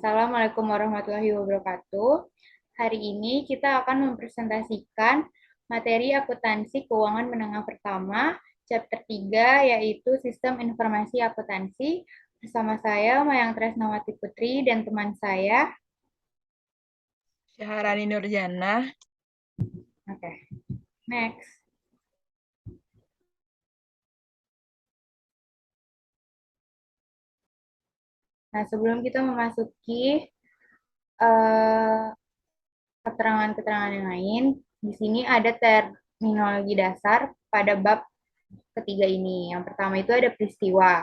Assalamualaikum warahmatullahi wabarakatuh. Hari ini kita akan mempresentasikan materi akuntansi keuangan menengah pertama, chapter 3, yaitu Sistem Informasi Akuntansi. Bersama saya, Mayang Tresnawati Putri, dan teman saya. Syaharani Nurjana. Oke, next. Nah, sebelum kita memasuki keterangan-keterangan yang lain, di sini ada terminologi dasar pada bab ketiga ini. Yang pertama itu ada peristiwa.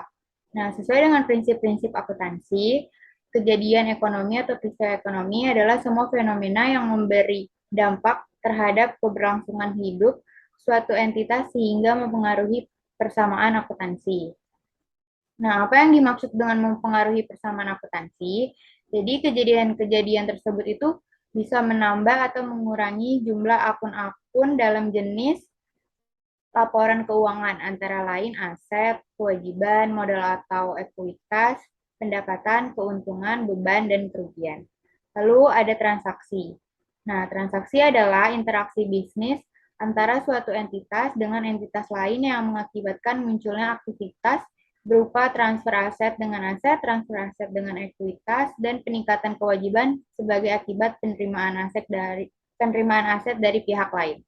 Nah, sesuai dengan prinsip-prinsip akuntansi, kejadian ekonomi atau peristiwa ekonomi adalah semua fenomena yang memberi dampak terhadap keberlangsungan hidup suatu entitas sehingga mempengaruhi persamaan akuntansi. Nah, apa yang dimaksud dengan mempengaruhi persamaan akuntansi? Jadi, kejadian-kejadian tersebut itu bisa menambah atau mengurangi jumlah akun-akun dalam jenis laporan keuangan, antara lain aset, kewajiban, modal atau ekuitas, pendapatan, keuntungan, beban, dan kerugian. Lalu ada transaksi. Nah, transaksi adalah interaksi bisnis antara suatu entitas dengan entitas lain yang mengakibatkan munculnya aktivitas berupa transfer aset dengan aset, transfer aset dengan ekuitas, dan peningkatan kewajiban sebagai akibat penerimaan aset dari pihak lain.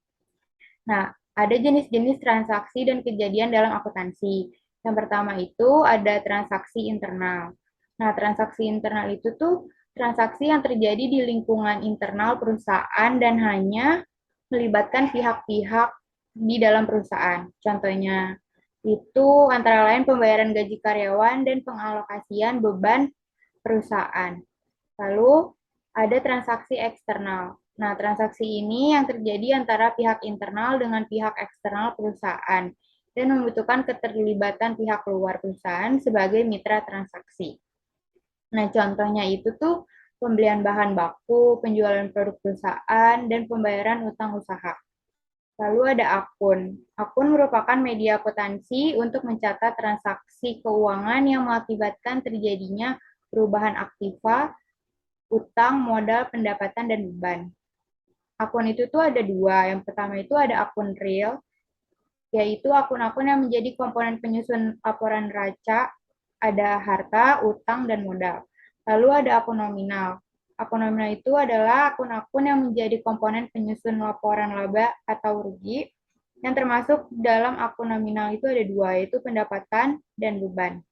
Nah, ada jenis-jenis transaksi dan kejadian dalam akuntansi. Yang pertama itu ada transaksi internal. Nah, transaksi internal itu tuh transaksi yang terjadi di lingkungan internal perusahaan dan hanya melibatkan pihak-pihak di dalam perusahaan. Contohnya itu antara lain pembayaran gaji karyawan dan pengalokasian beban perusahaan. Lalu ada transaksi eksternal. Nah, transaksi ini yang terjadi antara pihak internal dengan pihak eksternal perusahaan dan membutuhkan keterlibatan pihak luar perusahaan sebagai mitra transaksi. Nah, contohnya itu tuh pembelian bahan baku, penjualan produk perusahaan, dan pembayaran utang usaha. Lalu ada akun. Akun merupakan media akuntansi untuk mencatat transaksi keuangan yang mengakibatkan terjadinya perubahan aktiva, utang, modal, pendapatan, dan beban. Akun itu tuh ada dua. Yang pertama itu ada akun real, yaitu akun-akun yang menjadi komponen penyusun laporan neraca, ada harta, utang, dan modal. Lalu ada akun nominal. Akun nominal itu adalah akun-akun yang menjadi komponen penyusun laporan laba atau rugi, yang termasuk dalam akun nominal itu ada dua, yaitu pendapatan dan beban.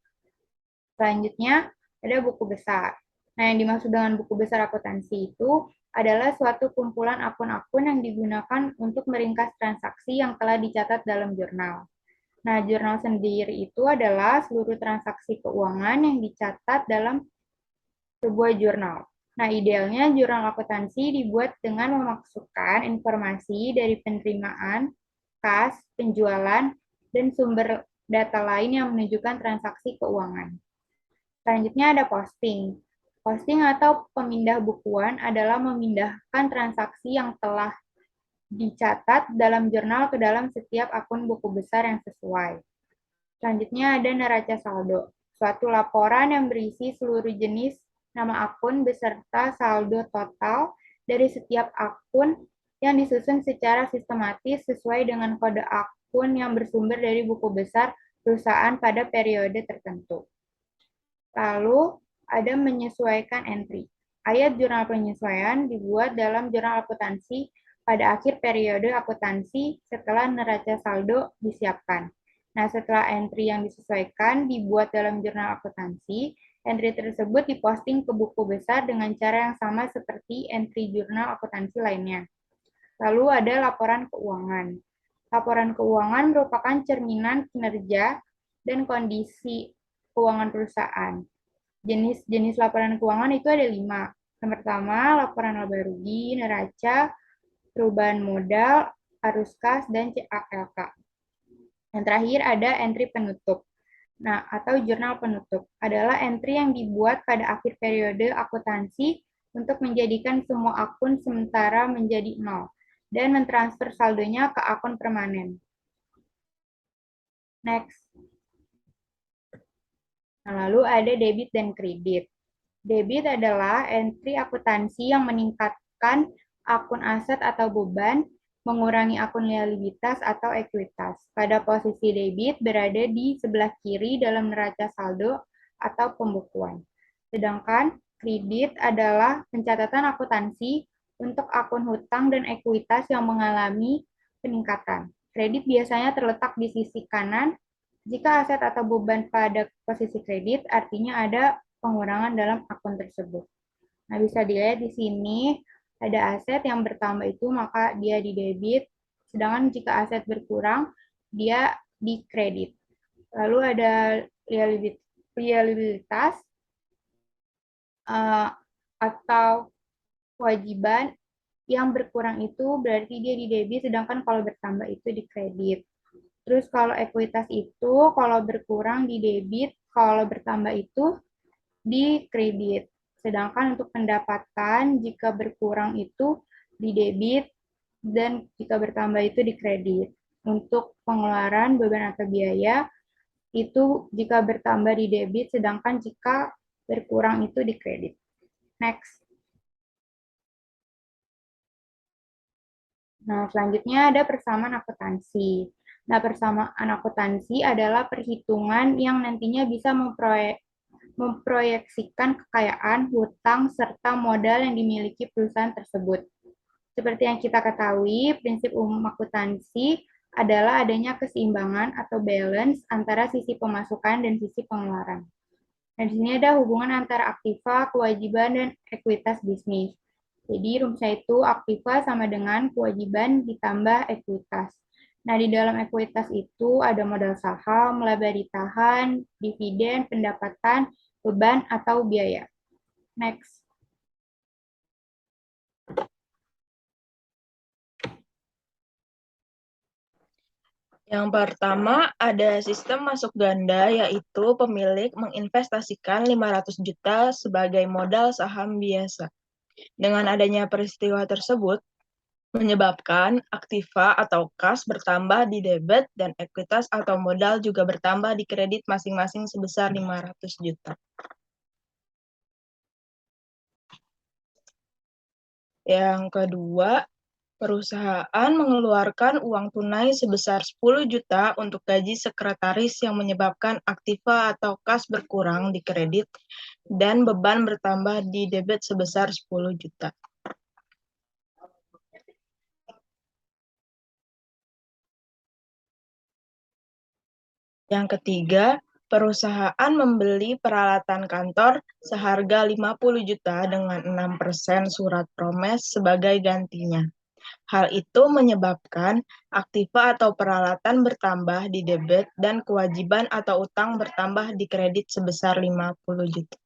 Selanjutnya, ada buku besar. Nah, yang dimaksud dengan buku besar akuntansi itu adalah suatu kumpulan akun-akun yang digunakan untuk meringkas transaksi yang telah dicatat dalam jurnal. Nah, jurnal sendiri itu adalah seluruh transaksi keuangan yang dicatat dalam sebuah jurnal. Nah, idealnya jurnal akuntansi dibuat dengan memasukkan informasi dari penerimaan, kas, penjualan, dan sumber data lain yang menunjukkan transaksi keuangan. Selanjutnya ada posting. Posting atau pemindah bukuan adalah memindahkan transaksi yang telah dicatat dalam jurnal ke dalam setiap akun buku besar yang sesuai. Selanjutnya ada neraca saldo, suatu laporan yang berisi seluruh jenis nama akun beserta saldo total dari setiap akun yang disusun secara sistematis sesuai dengan kode akun yang bersumber dari buku besar perusahaan pada periode tertentu. Lalu ada menyesuaikan entry. Ayat jurnal penyesuaian dibuat dalam jurnal akuntansi pada akhir periode akuntansi setelah neraca saldo disiapkan. Nah, setelah entry yang disesuaikan dibuat dalam jurnal akuntansi, entry tersebut diposting ke buku besar dengan cara yang sama seperti entry jurnal akuntansi lainnya. Lalu ada laporan keuangan. Laporan keuangan merupakan cerminan kinerja dan kondisi keuangan perusahaan. Jenis-jenis laporan keuangan itu ada 5. Yang pertama, laporan laba rugi, neraca, perubahan modal, arus kas, dan CALK. Yang terakhir ada entry penutup. Nah, atau jurnal penutup adalah entry yang dibuat pada akhir periode akuntansi untuk menjadikan semua akun sementara menjadi 0 dan mentransfer saldonya ke akun permanen. Next. Nah, lalu ada debit dan kredit. Debit adalah entry akuntansi yang meningkatkan akun aset atau beban, mengurangi akun liabilitas atau ekuitas. Pada posisi debit berada di sebelah kiri dalam neraca saldo atau pembukuan. Sedangkan kredit adalah pencatatan akuntansi untuk akun hutang dan ekuitas yang mengalami peningkatan. Kredit biasanya terletak di sisi kanan. Jika aset atau beban pada posisi kredit, artinya ada pengurangan dalam akun tersebut. Nah, bisa dilihat di sini ada aset yang bertambah itu maka dia di debit, sedangkan jika aset berkurang dia di kredit. Lalu ada liabilitas atau kewajiban yang berkurang itu berarti dia di debit, sedangkan kalau bertambah itu di kredit. Terus kalau ekuitas itu kalau berkurang di debit, kalau bertambah itu di kredit. Sedangkan untuk pendapatan jika berkurang itu di debit dan jika bertambah itu di kredit. Untuk pengeluaran beban atau biaya itu jika bertambah di debit sedangkan jika berkurang itu di kredit. Next. Nah, selanjutnya ada persamaan akuntansi. Nah, persamaan akuntansi adalah perhitungan yang nantinya bisa memproyeksikan kekayaan, hutang, serta modal yang dimiliki perusahaan tersebut. Seperti yang kita ketahui, prinsip umum akuntansi adalah adanya keseimbangan atau balance antara sisi pemasukan dan sisi pengeluaran. Dan di sini ada hubungan antara aktiva, kewajiban, dan ekuitas bisnis. Jadi rumusnya itu aktiva sama dengan kewajiban ditambah ekuitas. Nah, di dalam ekuitas itu ada modal saham, laba ditahan, dividen, pendapatan, beban, atau biaya. Next. Yang pertama, ada sistem masuk ganda, yaitu pemilik menginvestasikan 500 juta sebagai modal saham biasa. Dengan adanya peristiwa tersebut, menyebabkan aktiva atau kas bertambah di debit dan ekuitas atau modal juga bertambah di kredit masing-masing sebesar 500 juta. Yang kedua, perusahaan mengeluarkan uang tunai sebesar 10 juta untuk gaji sekretaris yang menyebabkan aktiva atau kas berkurang di kredit dan beban bertambah di debit sebesar 10 juta. Yang ketiga, perusahaan membeli peralatan kantor seharga 50 juta dengan 6% surat promes sebagai gantinya. Hal itu menyebabkan aktiva atau peralatan bertambah di debit dan kewajiban atau utang bertambah di kredit sebesar 50 juta.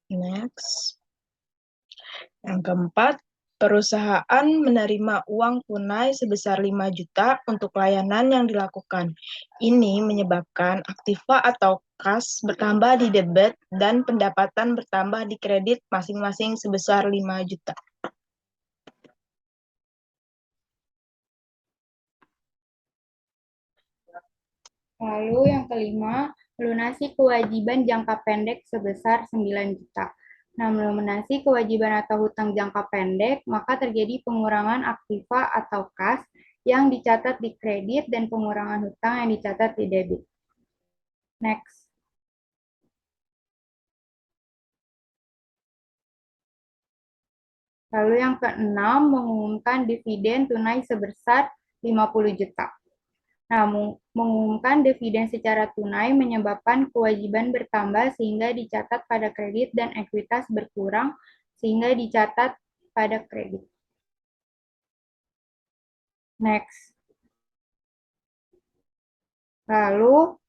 Next. Yang keempat, perusahaan menerima uang tunai sebesar 5 juta untuk layanan yang dilakukan. Ini menyebabkan aktiva atau kas bertambah di debit dan pendapatan bertambah di kredit masing-masing sebesar 5 juta. Lalu yang kelima, melunasi kewajiban jangka pendek sebesar 9 juta. Nah, melunasi kewajiban atau hutang jangka pendek, maka terjadi pengurangan aktiva atau kas yang dicatat di kredit dan pengurangan hutang yang dicatat di debit. Next. Lalu yang keenam, mengumumkan dividen tunai sebesar 50 juta. Nah, mengumumkan dividen secara tunai menyebabkan kewajiban bertambah sehingga dicatat pada kredit dan ekuitas berkurang sehingga dicatat pada kredit. Next. Lalu,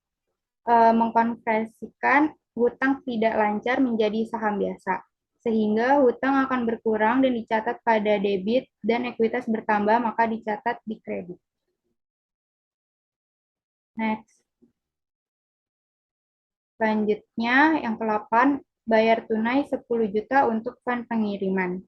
mengkonversikan hutang tidak lancar menjadi saham biasa, sehingga hutang akan berkurang dan dicatat pada debit dan ekuitas bertambah maka dicatat di kredit. Next. Selanjutnya, yang ke-8, bayar tunai 10 juta untuk fund pengiriman.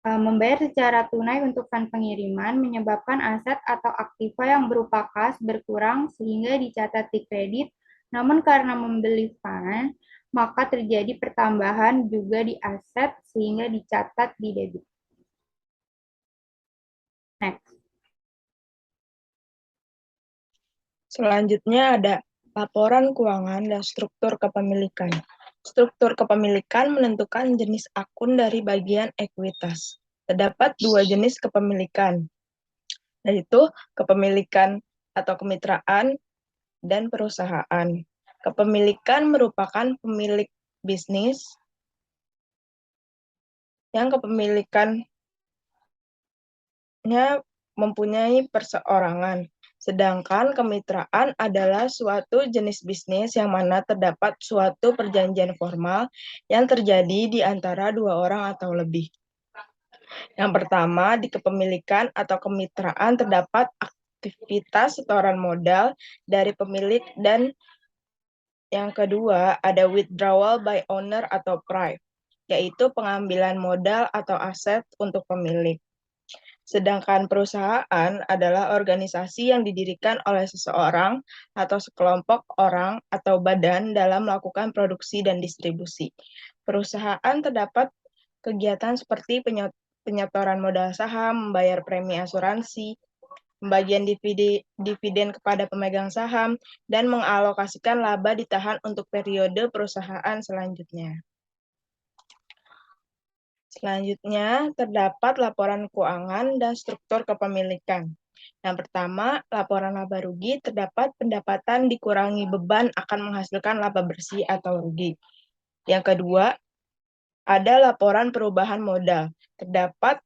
Membayar secara tunai untuk fund pengiriman menyebabkan aset atau aktiva yang berupa kas berkurang sehingga dicatat di kredit, namun karena membeli fund, maka terjadi pertambahan juga di aset sehingga dicatat di debit. Next. Selanjutnya ada laporan keuangan dan struktur kepemilikan. Struktur kepemilikan menentukan jenis akun dari bagian ekuitas. Terdapat dua jenis kepemilikan, yaitu kepemilikan atau kemitraan dan perusahaan. Kepemilikan merupakan pemilik bisnis yang kepemilikannya mempunyai perseorangan. Sedangkan kemitraan adalah suatu jenis bisnis yang mana terdapat suatu perjanjian formal yang terjadi di antara dua orang atau lebih. Yang pertama, di kepemilikan atau kemitraan terdapat aktivitas setoran modal dari pemilik, dan yang kedua ada withdrawal by owner atau PRIV, yaitu pengambilan modal atau aset untuk pemilik. Sedangkan perusahaan adalah organisasi yang didirikan oleh seseorang atau sekelompok orang atau badan dalam melakukan produksi dan distribusi. Perusahaan terdapat kegiatan seperti penyetoran modal saham, membayar premi asuransi, pembagian dividen kepada pemegang saham, dan mengalokasikan laba ditahan untuk periode perusahaan selanjutnya. Selanjutnya, terdapat laporan keuangan dan struktur kepemilikan. Yang pertama, laporan laba rugi, terdapat pendapatan dikurangi beban akan menghasilkan laba bersih atau rugi. Yang kedua, ada laporan perubahan modal. Terdapat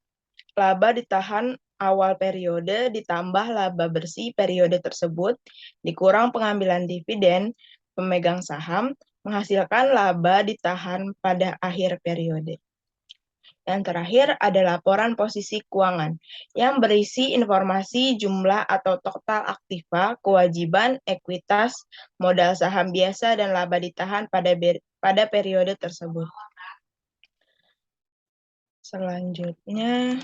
laba ditahan awal periode ditambah laba bersih periode tersebut, dikurang pengambilan dividen pemegang saham, menghasilkan laba ditahan pada akhir periode. Yang terakhir ada laporan posisi keuangan yang berisi informasi jumlah atau total aktiva, kewajiban, ekuitas, modal saham biasa, dan laba ditahan pada periode tersebut. Selanjutnya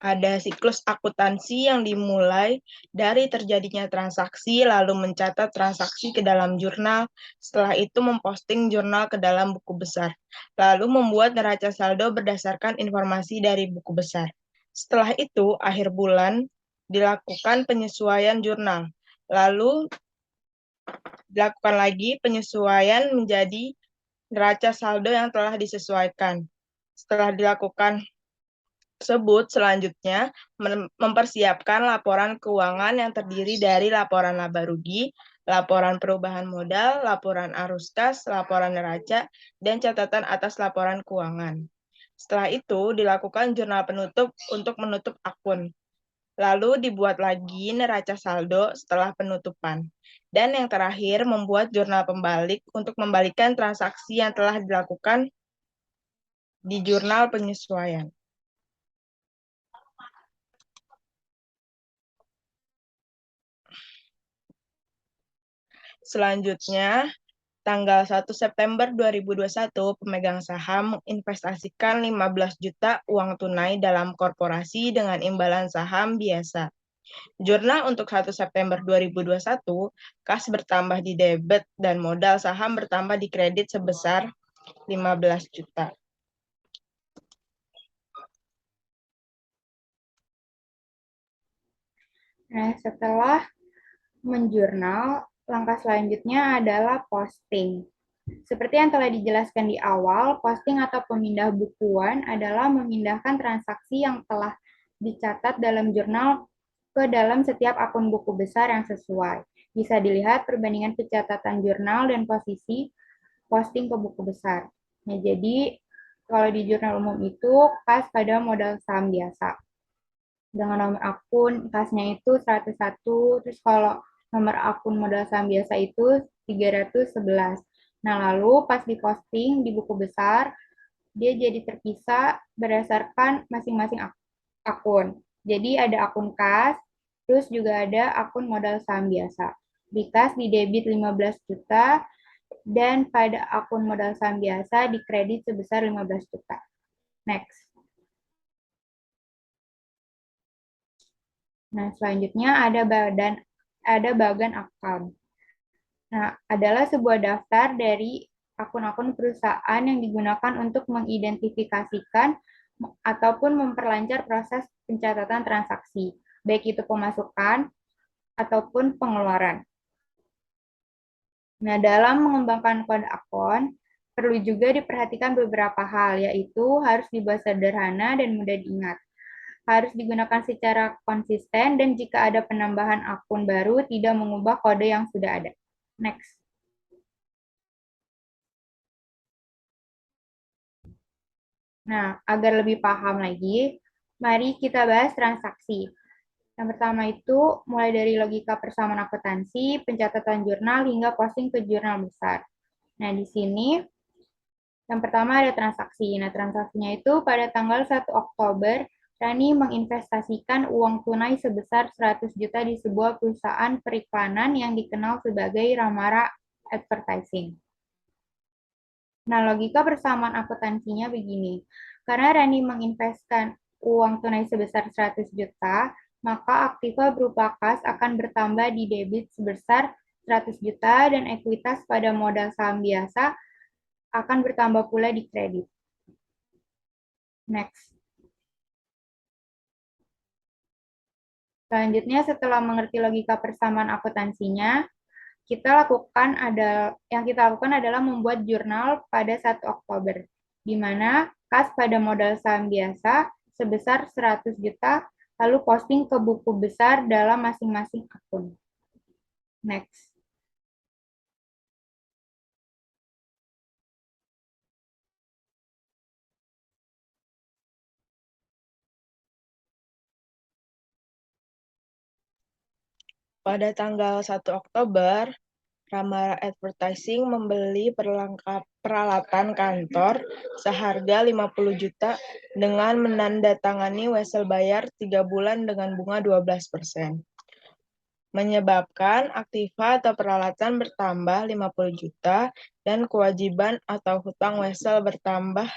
ada siklus akuntansi yang dimulai dari terjadinya transaksi, lalu mencatat transaksi ke dalam jurnal, setelah itu memposting jurnal ke dalam buku besar, lalu membuat neraca saldo berdasarkan informasi dari buku besar. Setelah itu, akhir bulan dilakukan penyesuaian jurnal, lalu dilakukan lagi penyesuaian menjadi neraca saldo yang telah disesuaikan. Setelah dilakukan tersebut, selanjutnya mempersiapkan laporan keuangan yang terdiri dari laporan laba rugi, laporan perubahan modal, laporan arus kas, laporan neraca, dan catatan atas laporan keuangan. Setelah itu, dilakukan jurnal penutup untuk menutup akun. Lalu dibuat lagi neraca saldo setelah penutupan. Dan yang terakhir, membuat jurnal pembalik untuk membalikan transaksi yang telah dilakukan di jurnal penyesuaian. Selanjutnya, tanggal 1 September 2021, pemegang saham menginvestasikan 15 juta uang tunai dalam korporasi dengan imbalan saham biasa. Jurnal untuk 1 September 2021, kas bertambah di debit dan modal saham bertambah di kredit sebesar 15 juta. Nah, setelah menjurnal, langkah selanjutnya adalah posting. Seperti yang telah dijelaskan di awal, posting atau pemindah bukuan adalah memindahkan transaksi yang telah dicatat dalam jurnal ke dalam setiap akun buku besar yang sesuai. Bisa dilihat perbandingan pencatatan jurnal dan posisi posting ke buku besar. Nah, jadi kalau di jurnal umum itu kas pada modal saham biasa. Dengan nomor akun kasnya itu 101, terus kalau nomor akun modal saham biasa itu 311. Nah, lalu pas diposting di buku besar, dia jadi terpisah berdasarkan masing-masing akun. Jadi ada akun kas, terus juga ada akun modal saham biasa. Di kas di debit 15 juta, dan pada akun modal saham biasa di kredit sebesar 15 juta. Next. Nah, selanjutnya ada bagian account. Nah, adalah sebuah daftar dari akun-akun perusahaan yang digunakan untuk mengidentifikasikan ataupun memperlancar proses pencatatan transaksi, baik itu pemasukan ataupun pengeluaran. Nah, dalam mengembangkan kode akun, perlu juga diperhatikan beberapa hal, yaitu harus dibuat sederhana dan mudah diingat. Harus digunakan secara konsisten dan jika ada penambahan akun baru, tidak mengubah kode yang sudah ada. Next. Nah, agar lebih paham lagi, mari kita bahas transaksi. Yang pertama itu mulai dari logika persamaan akuntansi, pencatatan jurnal, hingga posting ke jurnal besar. Nah, di sini yang pertama ada transaksi. Nah, transaksinya itu pada tanggal 1 Oktober, Rani menginvestasikan uang tunai sebesar 100 juta di sebuah perusahaan periklanan yang dikenal sebagai Ramara Advertising. Nah, logika persamaan akuntansinya begini. Karena Rani menginvestkan uang tunai sebesar 100 juta, maka aktiva berupa kas akan bertambah di debit sebesar 100 juta dan ekuitas pada modal saham biasa akan bertambah pula di kredit. Next. Selanjutnya, setelah mengerti logika persamaan akuntansinya, yang kita lakukan adalah membuat jurnal pada 1 Oktober, di mana kas pada modal saham biasa sebesar 100 juta, lalu posting ke buku besar dalam masing-masing akun. Next. Pada tanggal 1 Oktober, Ramara Advertising membeli peralatan kantor seharga 50 juta dengan menandatangani wesel bayar 3 bulan dengan bunga 12%. Menyebabkan aktiva atau peralatan bertambah 50 juta dan kewajiban atau hutang wesel bertambah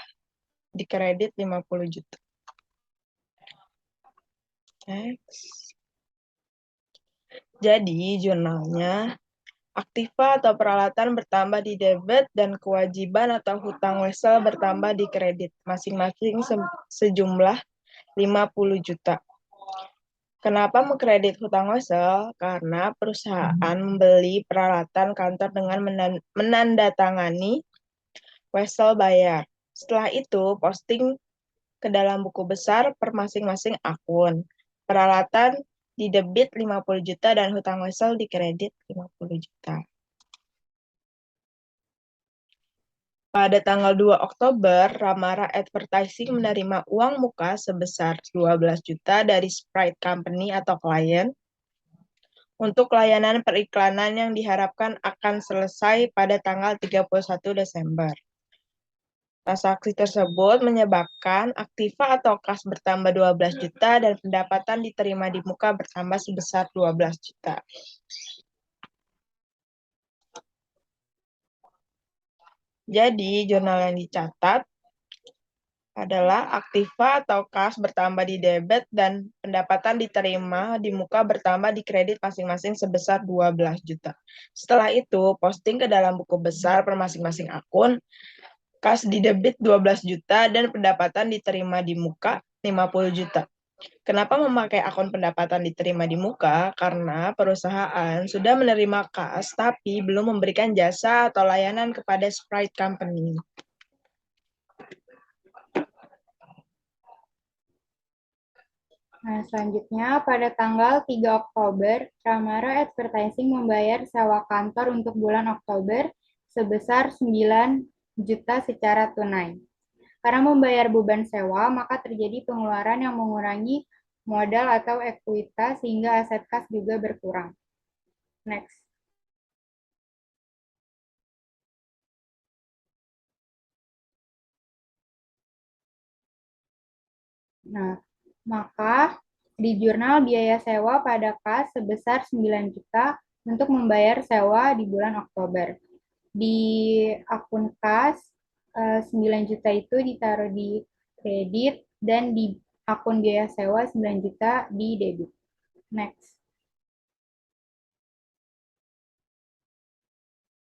di kredit 50 juta. Next. Jadi, jurnalnya aktiva atau peralatan bertambah di debit dan kewajiban atau hutang wesel bertambah di kredit, masing-masing sejumlah 50 juta. Kenapa mengkredit hutang wesel? Karena perusahaan membeli peralatan kantor dengan menandatangani wesel bayar. Setelah itu, posting ke dalam buku besar per masing-masing akun. Peralatan di debit 50 juta dan hutang wesel di kredit 50 juta. Pada tanggal 2 Oktober, Ramara Advertising menerima uang muka sebesar 12 juta dari Sprite Company atau klien untuk layanan periklanan yang diharapkan akan selesai pada tanggal 31 Desember. Transaksi tersebut menyebabkan aktiva atau kas bertambah 12 juta dan pendapatan diterima di muka bertambah sebesar 12 juta. Jadi, jurnal yang dicatat adalah aktiva atau kas bertambah di debit dan pendapatan diterima di muka bertambah di kredit masing-masing sebesar 12 juta. Setelah itu, posting ke dalam buku besar per masing-masing akun, kas di debit 12 juta dan pendapatan diterima di muka 50 juta. Kenapa memakai akun pendapatan diterima di muka? Karena perusahaan sudah menerima kas tapi belum memberikan jasa atau layanan kepada Sprite Company. Nah, selanjutnya pada tanggal 3 Oktober, Ramara Advertising membayar sewa kantor untuk bulan Oktober sebesar 9 juta secara tunai. Karena membayar beban sewa, maka terjadi pengeluaran yang mengurangi modal atau ekuitas sehingga aset kas juga berkurang. Next. Nah, maka di jurnal biaya sewa pada kas sebesar 9 juta untuk membayar sewa di bulan Oktober. Di akun kas 9 juta itu ditaruh di kredit dan di akun biaya sewa 9 juta di debit. Next.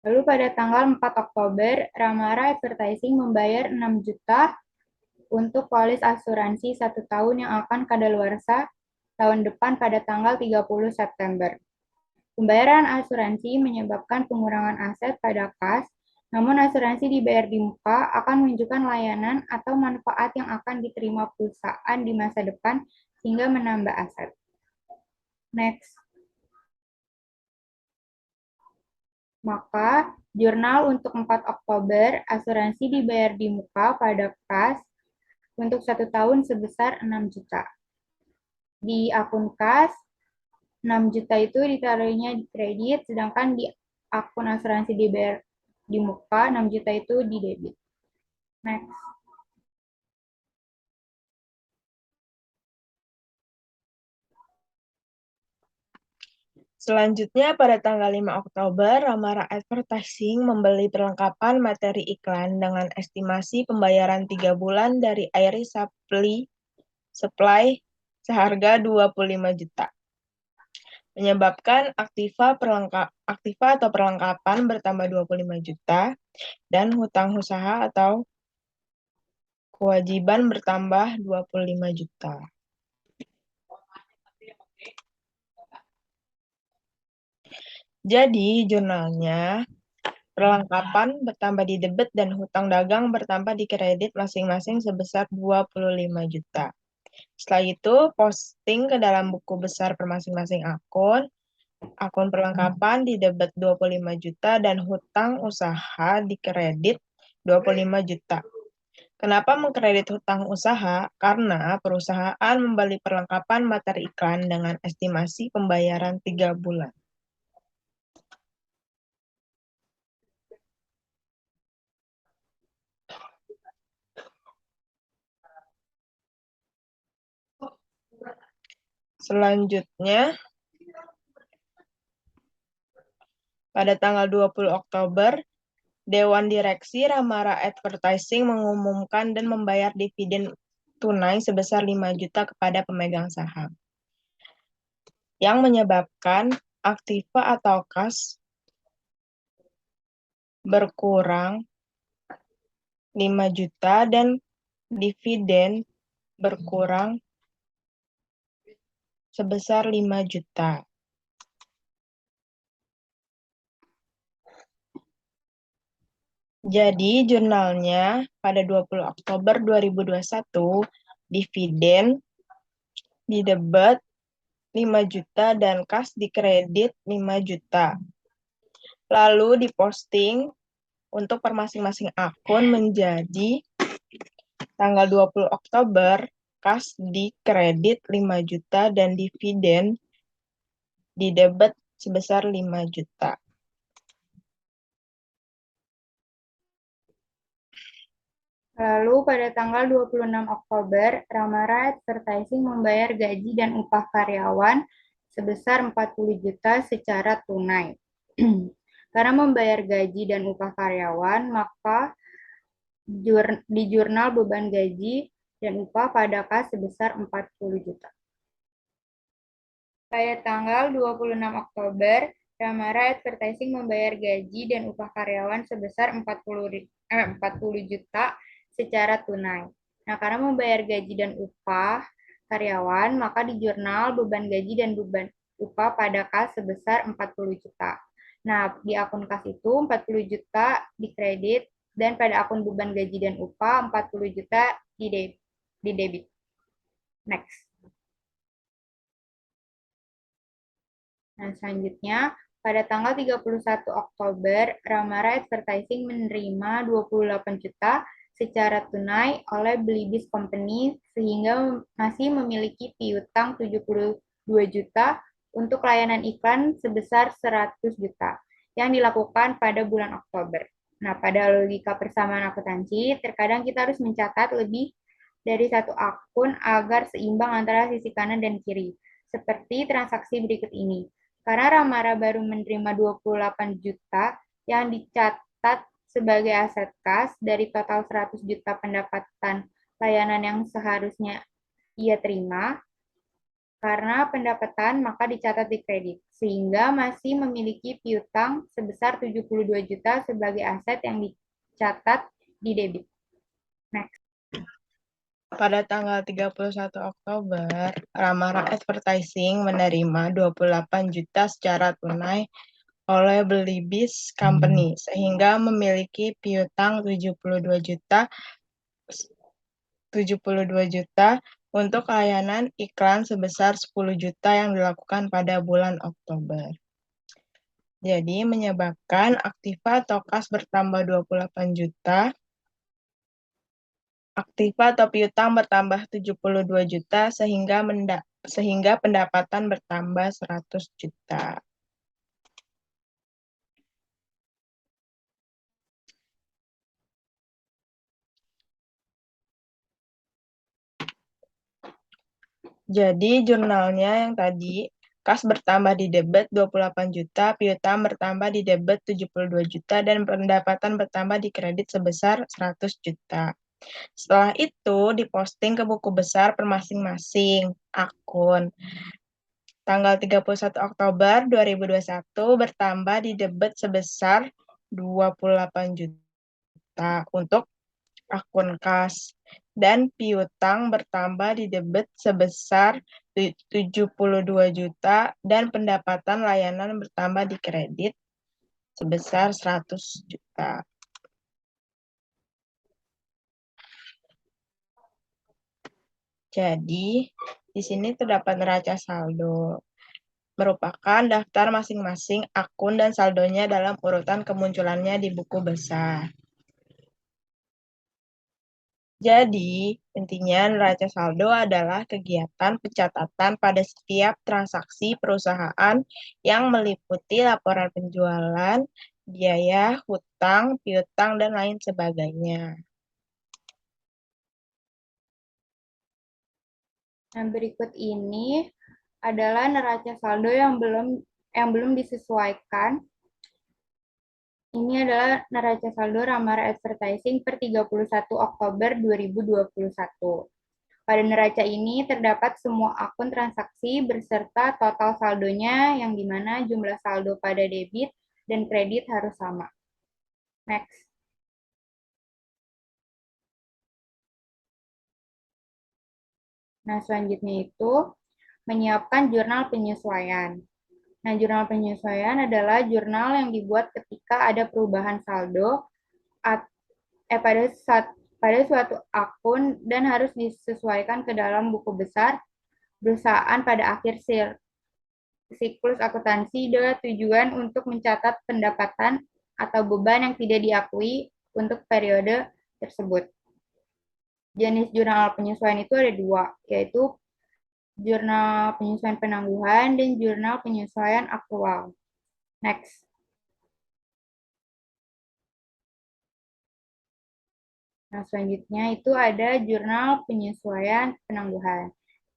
Lalu pada tanggal 4 Oktober, Ramara Advertising membayar 6 juta untuk polis asuransi 1 tahun yang akan kadaluarsa tahun depan pada tanggal 30 September. Pembayaran asuransi menyebabkan pengurangan aset pada kas, namun asuransi dibayar di muka akan menunjukkan layanan atau manfaat yang akan diterima perusahaan di masa depan sehingga menambah aset. Next. Maka, jurnal untuk 4 Oktober, asuransi dibayar di muka pada kas untuk 1 tahun sebesar 6 juta. Di akun kas, 6 juta itu ditaruhnya di kredit, sedangkan di akun asuransi dibayar di muka, 6 juta itu di debit. Next. Selanjutnya, pada tanggal 5 Oktober, Ramara Advertising membeli perlengkapan materi iklan dengan estimasi pembayaran 3 bulan dari Iris Supply seharga 25 juta. Menyebabkan aktiva atau perlengkapan bertambah 25 juta dan hutang usaha atau kewajiban bertambah 25 juta. Jadi, jurnalnya, perlengkapan bertambah di debit dan hutang dagang bertambah di kredit masing-masing sebesar 25 juta. Setelah itu, posting ke dalam buku besar per masing-masing akun perlengkapan di debit 25 juta dan hutang usaha di kredit 25 juta. Kenapa mengkredit hutang usaha? Karena perusahaan membeli perlengkapan materi iklan dengan estimasi pembayaran 3 bulan. Selanjutnya, pada tanggal 20 Oktober, Dewan Direksi Ramara Advertising mengumumkan dan membayar dividen tunai sebesar 5 juta kepada pemegang saham, yang menyebabkan aktiva atau kas berkurang 5 juta dan dividen berkurang sebesar 5 juta. Jadi, jurnalnya pada 20 Oktober 2021, dividen di debit 5 juta dan kas di kredit 5 juta. Lalu diposting untuk per masing-masing akun menjadi tanggal 20 Oktober, kas di kredit 5 juta dan dividen di debit sebesar 5 juta. Lalu pada tanggal 26 Oktober, Ramara Advertising membayar gaji dan upah karyawan sebesar 40 juta secara tunai. Karena membayar gaji dan upah karyawan, maka di jurnal beban gaji dan upah pada kas sebesar 40 juta. Pada tanggal 26 Oktober, Ramara Advertising membayar gaji dan upah karyawan sebesar 40 juta secara tunai. Nah, karena membayar gaji dan upah karyawan, maka di jurnal beban gaji dan beban upah pada kas sebesar 40 juta. Nah, di akun kas itu 40 juta dikredit dan pada akun beban gaji dan upah 40 juta di debit. Next. Nah, selanjutnya, pada tanggal 31 Oktober, Ramara Advertising menerima 28 juta secara tunai oleh Belibis Company sehingga masih memiliki piutang 72 juta untuk layanan iklan sebesar 100 juta yang dilakukan pada bulan Oktober. Nah, pada logika persamaan akuntansi, terkadang kita harus mencatat lebih dari satu akun agar seimbang antara sisi kanan dan kiri, seperti transaksi berikut ini. Karena Ramara baru menerima 28 juta yang dicatat sebagai aset kas dari total 100 juta pendapatan layanan yang seharusnya ia terima, karena pendapatan maka dicatat di kredit. sehingga masih memiliki piutang sebesar 72 juta sebagai aset yang dicatat di debit. Next. Pada tanggal 31 Oktober, Ramara Advertising menerima 28 juta secara tunai oleh Belibis Company, sehingga memiliki piutang 72 juta untuk layanan iklan sebesar 10 juta yang dilakukan pada bulan Oktober. Jadi menyebabkan aktiva atau kas bertambah 28 juta, aktiva atau piutang bertambah 72 juta sehingga pendapatan bertambah 100 juta. Jadi jurnalnya yang tadi, kas bertambah di debit 28 juta, piutang bertambah di debit 72 juta, dan pendapatan bertambah di kredit sebesar 100 juta. Setelah itu diposting ke buku besar per masing-masing akun. Tanggal 31 Oktober 2021 bertambah di debit sebesar 28 juta untuk akun kas, dan piutang bertambah di debit sebesar 72 juta dan pendapatan layanan bertambah di kredit sebesar 100 juta. Jadi, di sini terdapat neraca saldo, merupakan daftar masing-masing akun dan saldonya dalam urutan kemunculannya di buku besar. Jadi, intinya neraca saldo adalah kegiatan pencatatan pada setiap transaksi perusahaan yang meliputi laporan penjualan, biaya, hutang, piutang, dan lain sebagainya. Nah, berikut ini adalah neraca saldo yang belum disesuaikan. Ini adalah neraca saldo Ramara Advertising per 31 Oktober 2021. Pada neraca ini terdapat semua akun transaksi beserta total saldonya yang dimana jumlah saldo pada debit dan kredit harus sama. Next. Nah, selanjutnya itu menyiapkan jurnal penyesuaian. Nah, jurnal penyesuaian adalah jurnal yang dibuat ketika ada perubahan saldo pada suatu akun dan harus disesuaikan ke dalam buku besar perusahaan pada akhir siklus akuntansi dengan tujuan untuk mencatat pendapatan atau beban yang tidak diakui untuk periode tersebut. Jenis jurnal penyesuaian itu ada dua, yaitu jurnal penyesuaian penangguhan dan jurnal penyesuaian aktual. Next. Nah, selanjutnya itu ada jurnal penyesuaian penangguhan,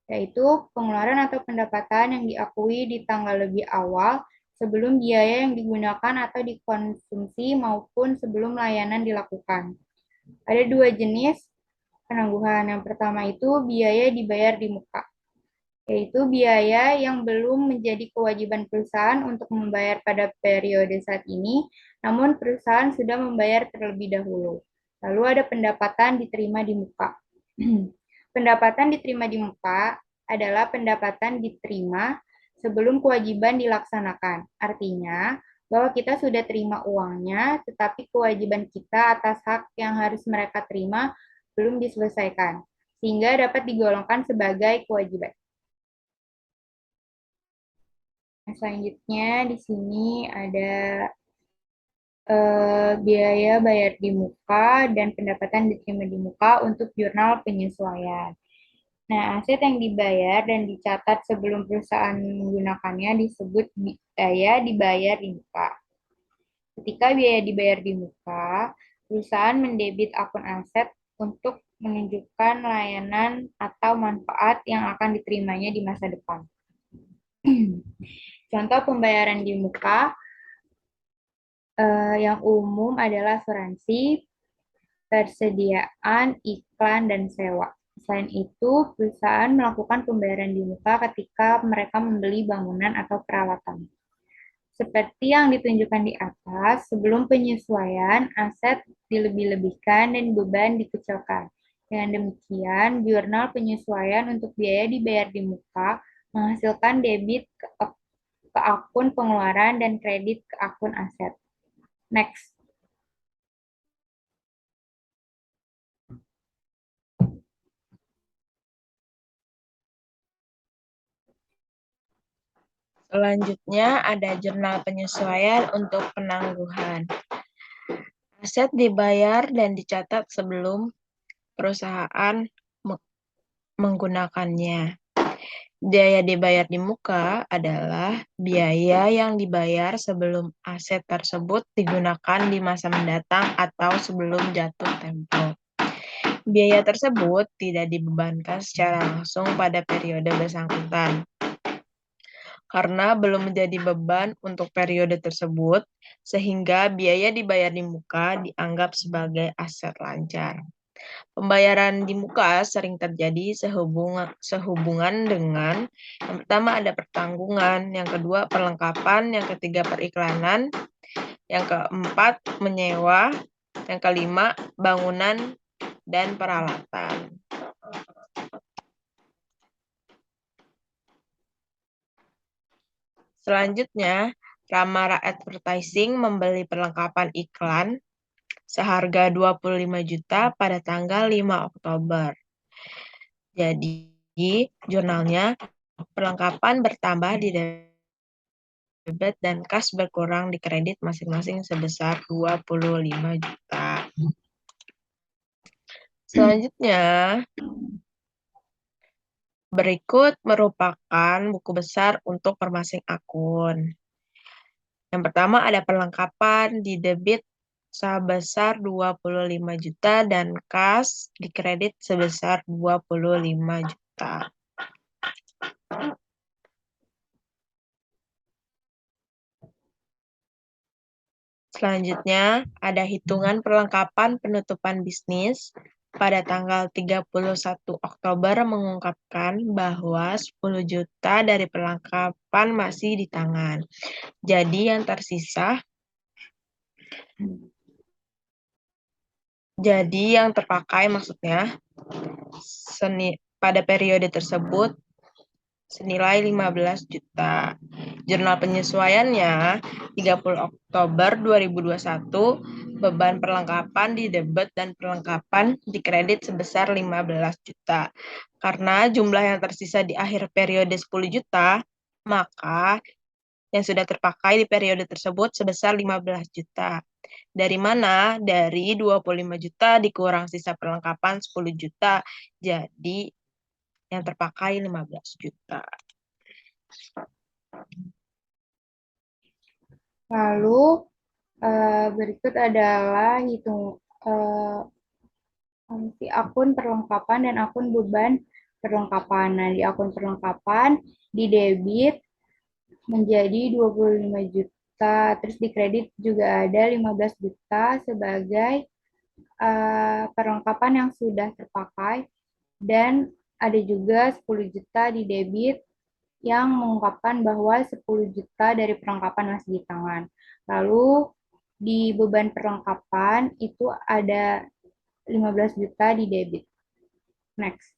yaitu pengeluaran atau pendapatan yang diakui di tanggal lebih awal sebelum biaya yang digunakan atau dikonsumsi maupun sebelum layanan dilakukan. Ada dua jenis penangguhan. Yang pertama itu biaya dibayar di muka, yaitu biaya yang belum menjadi kewajiban perusahaan untuk membayar pada periode saat ini, namun perusahaan sudah membayar terlebih dahulu. Lalu ada pendapatan diterima di muka. Pendapatan diterima di muka adalah pendapatan diterima sebelum kewajiban dilaksanakan. Artinya, bahwa kita sudah terima uangnya, tetapi kewajiban kita atas hak yang harus mereka terima belum diselesaikan, sehingga dapat digolongkan sebagai kewajiban. Selanjutnya di sini ada biaya bayar di muka dan pendapatan diterima di muka untuk jurnal penyesuaian. Nah, aset yang dibayar dan dicatat sebelum perusahaan menggunakannya disebut biaya dibayar di muka. Ketika biaya dibayar di muka, perusahaan mendebit akun aset untuk menunjukkan layanan atau manfaat yang akan diterimanya di masa depan. Contoh pembayaran di muka yang umum adalah asuransi, persediaan, iklan, dan sewa. Selain itu, perusahaan melakukan pembayaran di muka ketika mereka membeli bangunan atau peralatan. Seperti yang ditunjukkan di atas, sebelum penyesuaian, aset dilebih-lebihkan dan beban dikecilkan. Dengan demikian, jurnal penyesuaian untuk biaya dibayar di muka menghasilkan debit ke akun pengeluaran dan kredit ke akun aset. Next. Selanjutnya ada jurnal penyesuaian untuk penangguhan. Aset dibayar dan dicatat sebelum perusahaan menggunakannya. Biaya dibayar di muka adalah biaya yang dibayar sebelum aset tersebut digunakan di masa mendatang atau sebelum jatuh tempo. Biaya tersebut tidak dibebankan secara langsung pada periode bersangkutan. Karena belum menjadi beban untuk periode tersebut, sehingga biaya dibayar di muka dianggap sebagai aset lancar. Pembayaran di muka sering terjadi sehubungan dengan yang pertama ada pertanggungan, yang kedua perlengkapan, yang ketiga periklanan, yang keempat menyewa, yang kelima bangunan dan peralatan. Selanjutnya, Ramara Advertising membeli perlengkapan iklan seharga 25 juta pada tanggal 5 Oktober. Jadi, jurnalnya perlengkapan bertambah di debit dan kas berkurang di kredit masing-masing sebesar 25 juta. Selanjutnya, berikut merupakan buku besar untuk permasing akun. Yang pertama ada perlengkapan di debit sebesar 25 juta dan kas di kredit sebesar 25 juta. Selanjutnya, ada hitungan perlengkapan penutupan bisnis pada tanggal 31 Oktober mengungkapkan bahwa 10 juta dari perlengkapan masih di tangan. Jadi yang tersisa, yang terpakai maksudnya pada periode tersebut senilai 15 juta. Jurnal penyesuaiannya 30 Oktober 2021, beban perlengkapan di debit dan perlengkapan di kredit sebesar 15 juta. Karena jumlah yang tersisa di akhir periode 10 juta, maka yang sudah terpakai di periode tersebut sebesar 15 juta. Dari mana? Dari 25 juta dikurang sisa perlengkapan 10 juta. Jadi yang terpakai 15 juta. Lalu berikut adalah akun perlengkapan dan akun beban perlengkapan. Nah, di akun perlengkapan di debit menjadi 25 juta, terus di kredit juga ada 15 juta sebagai perlengkapan yang sudah terpakai, dan ada juga 10 juta di debit yang mengungkapkan bahwa 10 juta dari perlengkapan masih di tangan. Lalu di beban perlengkapan itu ada 15 juta di debit. Next.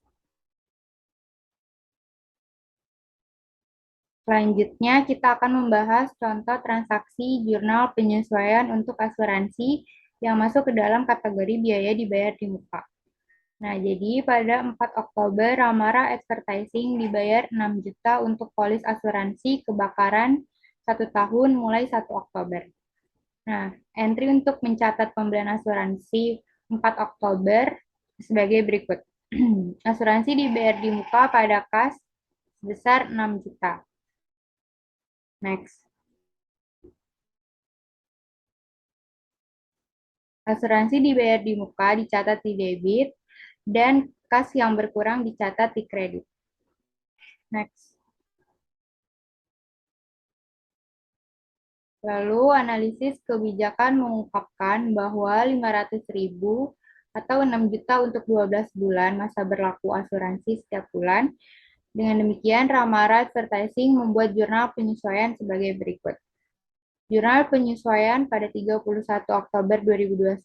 Selanjutnya, kita akan membahas contoh transaksi jurnal penyesuaian untuk asuransi yang masuk ke dalam kategori biaya dibayar di muka. Nah, jadi pada 4 Oktober, Ramara Advertising dibayar 6 juta untuk polis asuransi kebakaran 1 tahun mulai 1 Oktober. Nah, entry untuk mencatat pembelian asuransi 4 Oktober sebagai berikut. Asuransi dibayar di muka pada kas sebesar 6 juta. Next. Asuransi dibayar di muka dicatat di debit, dan kas yang berkurang dicatat di kredit. Next. Lalu analisis kebijakan mengungkapkan bahwa 500.000 atau 6 juta untuk 12 bulan masa berlaku asuransi setiap bulan. Dengan demikian, Ramara Advertising membuat jurnal penyesuaian sebagai berikut. Jurnal penyesuaian pada 31 Oktober 2021,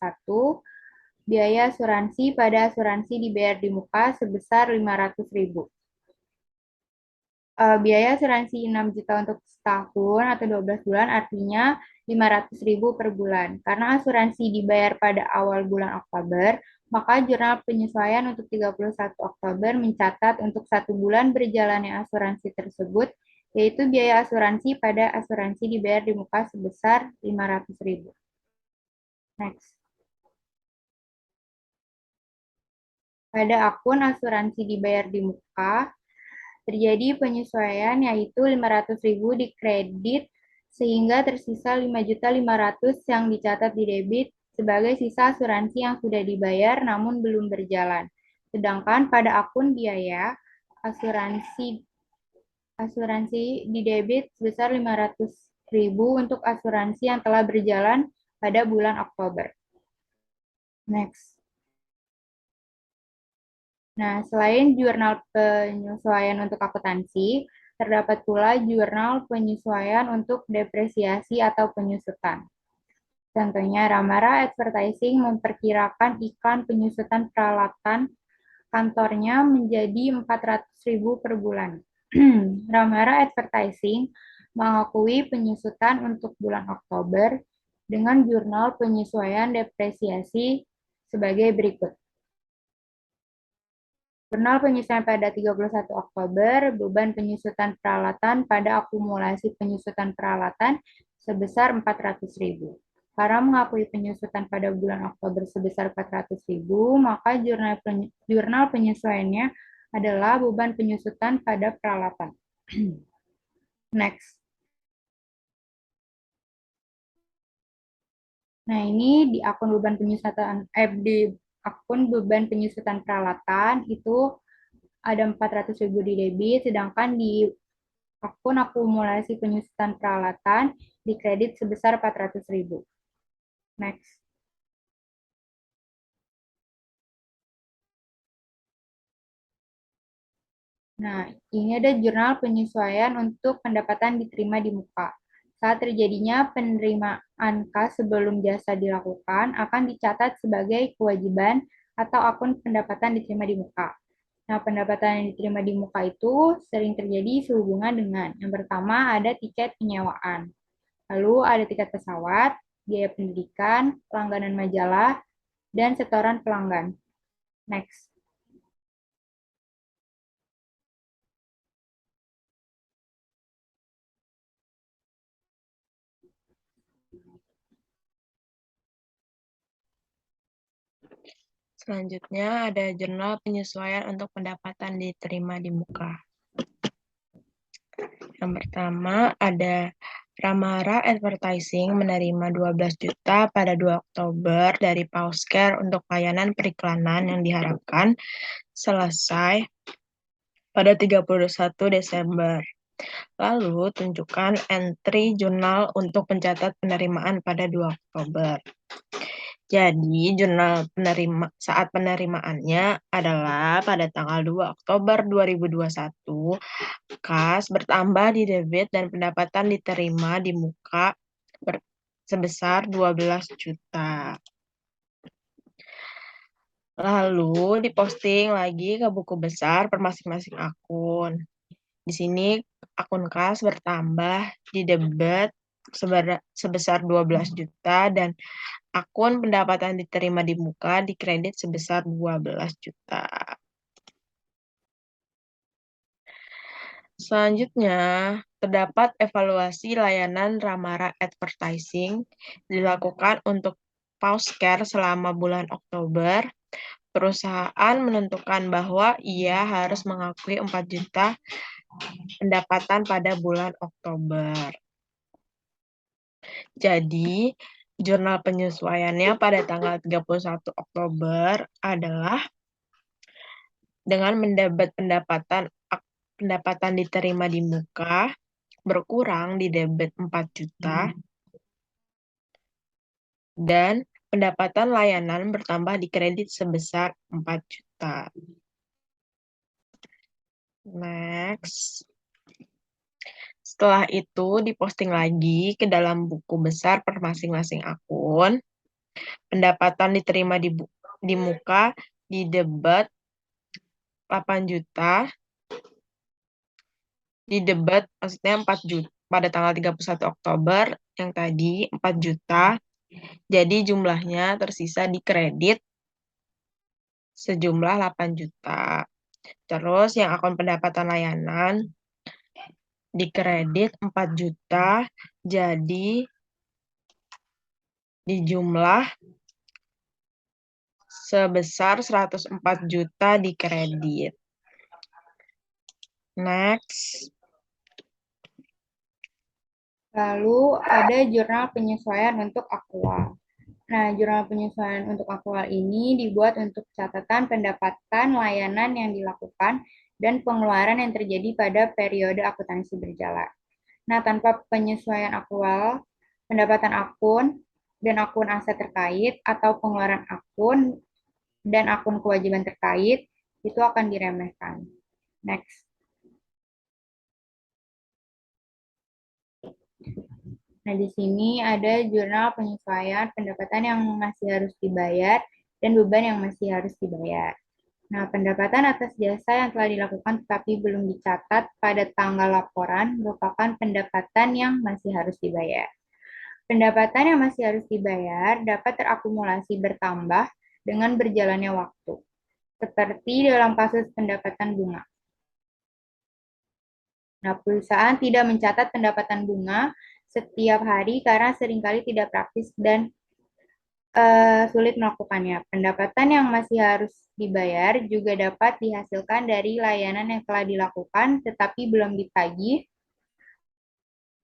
biaya asuransi pada asuransi dibayar di muka sebesar 500.000. Biaya asuransi 6 juta untuk setahun atau 12 bulan artinya 500.000 per bulan. Karena asuransi dibayar pada awal bulan Oktober, maka jurnal penyesuaian untuk 31 Oktober mencatat untuk 1 bulan berjalannya asuransi tersebut, yaitu biaya asuransi pada asuransi dibayar di muka sebesar 500.000. Next. Pada akun asuransi dibayar di muka, terjadi penyesuaian yaitu 500.000 di kredit sehingga tersisa 5.500.000 yang dicatat di debit sebagai sisa asuransi yang sudah dibayar namun belum berjalan. Sedangkan pada akun biaya, asuransi di debit sebesar 500.000 untuk asuransi yang telah berjalan pada bulan Oktober. Next. Nah, selain jurnal penyesuaian untuk akuntansi, terdapat pula jurnal penyesuaian untuk depresiasi atau penyusutan. Contohnya, Ramara Advertising memperkirakan iklan penyusutan peralatan kantornya menjadi 400.000 per bulan. Ramara Advertising mengakui penyusutan untuk bulan Oktober dengan jurnal penyesuaian depresiasi sebagai berikut. Jurnal penyesuaian pada 31 Oktober, beban penyusutan peralatan pada akumulasi penyusutan peralatan sebesar 400.000. Karena mengakui penyusutan pada bulan Oktober sebesar 400.000, maka jurnal penyesuaiannya adalah beban penyusutan pada peralatan. Next. Nah, ini di akun beban penyusutan di akun beban penyusutan peralatan itu ada 400.000 di debit, sedangkan di akun akumulasi penyusutan peralatan di kredit sebesar 400.000. Next. Nah, ini ada jurnal penyesuaian untuk pendapatan diterima di muka. Saat terjadinya penerimaan kas sebelum jasa dilakukan akan dicatat sebagai kewajiban atau akun pendapatan diterima di muka. Nah, pendapatan yang diterima di muka itu sering terjadi sehubungan dengan yang pertama ada tiket penyewaan, lalu ada tiket pesawat, biaya pendidikan, langganan majalah, dan setoran pelanggan. Next. Selanjutnya ada jurnal penyesuaian untuk pendapatan diterima di muka. Yang pertama ada Ramara Advertising menerima 12 juta pada 2 Oktober dari Pauscare untuk layanan periklanan yang diharapkan selesai pada 31 Desember. Lalu tunjukkan entry jurnal untuk pencatat penerimaan pada 2 Oktober. Jadi, jurnal saat penerimaannya adalah pada tanggal 2 Oktober 2021, kas bertambah di debit dan pendapatan diterima di muka sebesar 12 juta. Lalu diposting lagi ke buku besar per masing-masing akun. Di sini akun kas bertambah di debit sebesar 12 juta dan akun pendapatan diterima di muka di kredit sebesar 12 juta. Selanjutnya, terdapat evaluasi layanan Ramara Advertising dilakukan untuk Pauscare selama bulan Oktober. Perusahaan menentukan bahwa ia harus mengakui 4 juta pendapatan pada bulan Oktober. Jadi, jurnal penyesuaiannya pada tanggal 31 Oktober adalah dengan mendebit pendapatan diterima di muka berkurang di debit 4 juta dan pendapatan layanan bertambah di kredit sebesar 4 juta. Next. Setelah itu diposting lagi ke dalam buku besar per masing-masing akun. Pendapatan diterima di muka di debat 8 juta. Di debat maksudnya 4 juta pada tanggal 31 Oktober yang tadi 4 juta. Jadi jumlahnya tersisa di kredit sejumlah 8 juta. Terus yang akun pendapatan layanan di kredit 4 juta, jadi di jumlah sebesar 104 juta di kredit. Next. Lalu ada jurnal penyesuaian untuk aktual. Nah, jurnal penyesuaian untuk aktual ini dibuat untuk catatan pendapatan layanan yang dilakukan dan pengeluaran yang terjadi pada periode akuntansi berjalan. Nah, tanpa penyesuaian aktual, pendapatan akun dan akun aset terkait atau pengeluaran akun dan akun kewajiban terkait itu akan diremehkan. Next. Nah, di sini ada jurnal penyesuaian pendapatan yang masih harus dibayar dan beban yang masih harus dibayar. Nah, pendapatan atas jasa yang telah dilakukan tetapi belum dicatat pada tanggal laporan merupakan pendapatan yang masih harus dibayar. Pendapatan yang masih harus dibayar dapat terakumulasi bertambah dengan berjalannya waktu, seperti dalam kasus pendapatan bunga. Nah, perusahaan tidak mencatat pendapatan bunga setiap hari karena seringkali tidak praktis dan sulit melakukannya. Pendapatan yang masih harus dibayar juga dapat dihasilkan dari layanan yang telah dilakukan tetapi belum ditagih,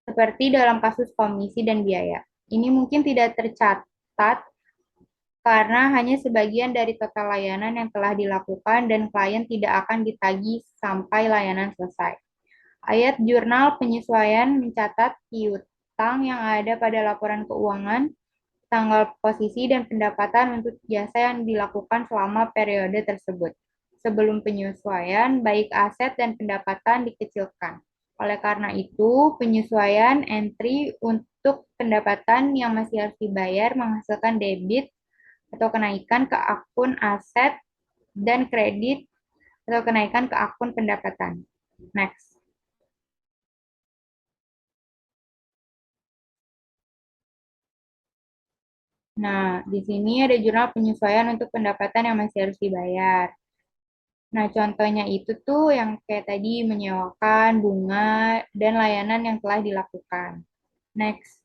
seperti dalam kasus komisi dan biaya. Ini mungkin tidak tercatat karena hanya sebagian dari total layanan yang telah dilakukan dan klien tidak akan ditagih sampai layanan selesai. Ayat jurnal penyesuaian mencatat piutang yang ada pada laporan keuangan, tanggal posisi dan pendapatan untuk jasa yang dilakukan selama periode tersebut. Sebelum penyesuaian, baik aset dan pendapatan dikecilkan. Oleh karena itu, penyesuaian entry untuk pendapatan yang masih harus dibayar menghasilkan debit atau kenaikan ke akun aset dan kredit atau kenaikan ke akun pendapatan. Next. Nah, di sini ada jurnal penyesuaian untuk pendapatan yang masih harus dibayar. Nah, contohnya itu tuh yang kayak tadi menyewakan bunga dan layanan yang telah dilakukan. Next.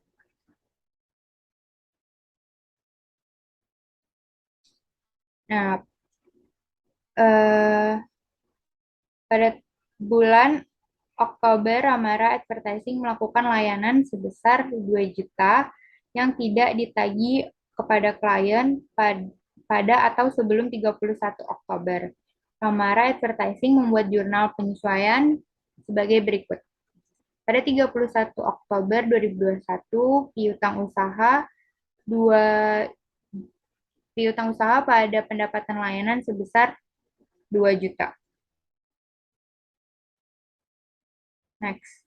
Nah, eh, pada bulan Oktober, Ramara Advertising melakukan layanan sebesar 2 juta yang tidak ditagih kepada klien pada atau sebelum 31 Oktober. Ramara Advertising membuat jurnal penyesuaian sebagai berikut. Pada 31 Oktober 2021, piutang usaha pada pendapatan layanan sebesar 2 juta. Next.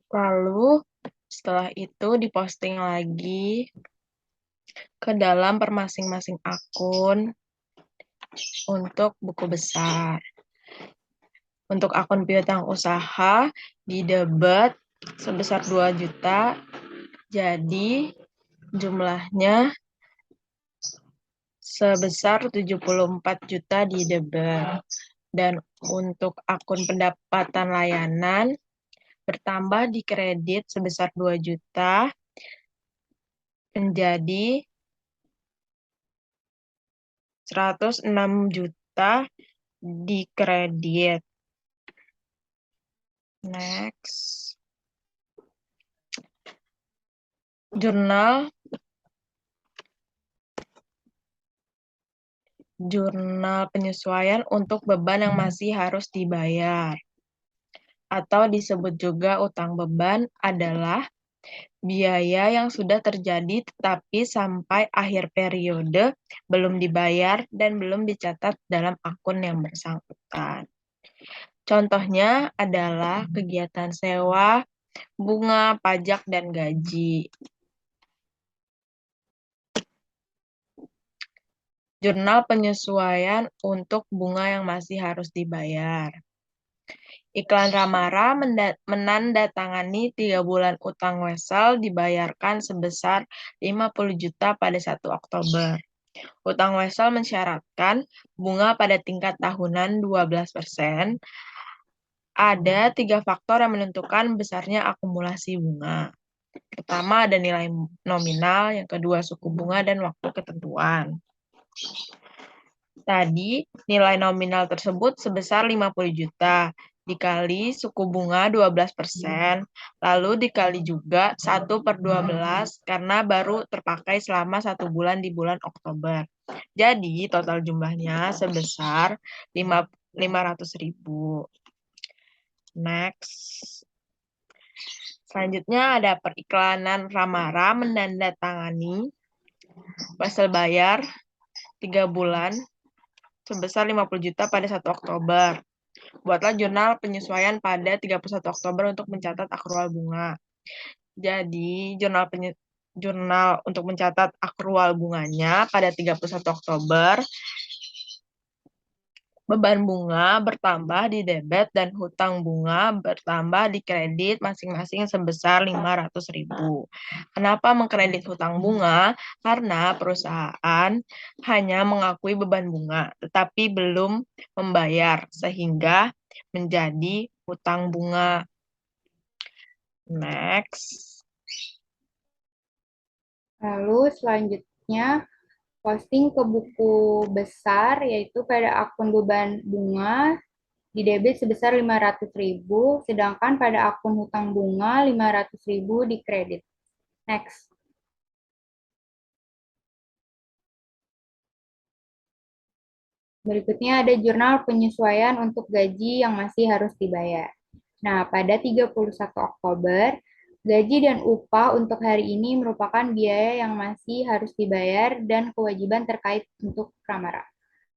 Lalu setelah itu diposting lagi ke dalam per masing-masing akun untuk buku besar. Untuk akun piutang usaha didebet sebesar 2 juta, jadi jumlahnya sebesar 74 juta didebet. Dan untuk akun pendapatan layanan bertambah di kredit sebesar 2 juta menjadi 106 juta di kredit. Next. Jurnal Jurnal penyesuaian untuk beban yang masih harus dibayar. Atau disebut juga utang beban adalah biaya yang sudah terjadi tetapi sampai akhir periode belum dibayar dan belum dicatat dalam akun yang bersangkutan. Contohnya adalah kegiatan sewa, bunga, pajak, dan gaji. Jurnal penyesuaian untuk bunga yang masih harus dibayar. Iklan Ramara menandatangani 3 bulan utang Wesel dibayarkan sebesar 50 juta pada 1 Oktober. Utang Wesel mensyaratkan bunga pada tingkat tahunan 12%. Ada 3 faktor yang menentukan besarnya akumulasi bunga. Pertama ada nilai nominal, yang kedua suku bunga, dan waktu ketentuan. Tadi nilai nominal tersebut sebesar 50 juta, dikali suku bunga 12%, lalu dikali juga 1/12 karena baru terpakai selama 1 bulan di bulan Oktober. Jadi total jumlahnya sebesar 500.000. Next. Selanjutnya ada periklanan Ramara menandatangani wesel bayar 3 bulan sebesar 50 juta pada 1 Oktober. Buatlah jurnal penyesuaian pada 31 Oktober untuk mencatat akrual bunga. Jadi, jurnal untuk mencatat akrual bunganya pada 31 Oktober, beban bunga bertambah di debit dan hutang bunga bertambah di kredit masing-masing sebesar 500.000. Kenapa mengkredit hutang bunga? Karena perusahaan hanya mengakui beban bunga, tetapi belum membayar, sehingga menjadi hutang bunga. Next. Lalu selanjutnya posting ke buku besar, yaitu pada akun beban bunga di debit sebesar 500.000, sedangkan pada akun hutang bunga 500.000 di kredit. Next. Berikutnya ada jurnal penyesuaian untuk gaji yang masih harus dibayar. Nah, pada 31 Oktober, gaji dan upah untuk hari ini merupakan biaya yang masih harus dibayar dan kewajiban terkait untuk Pramara.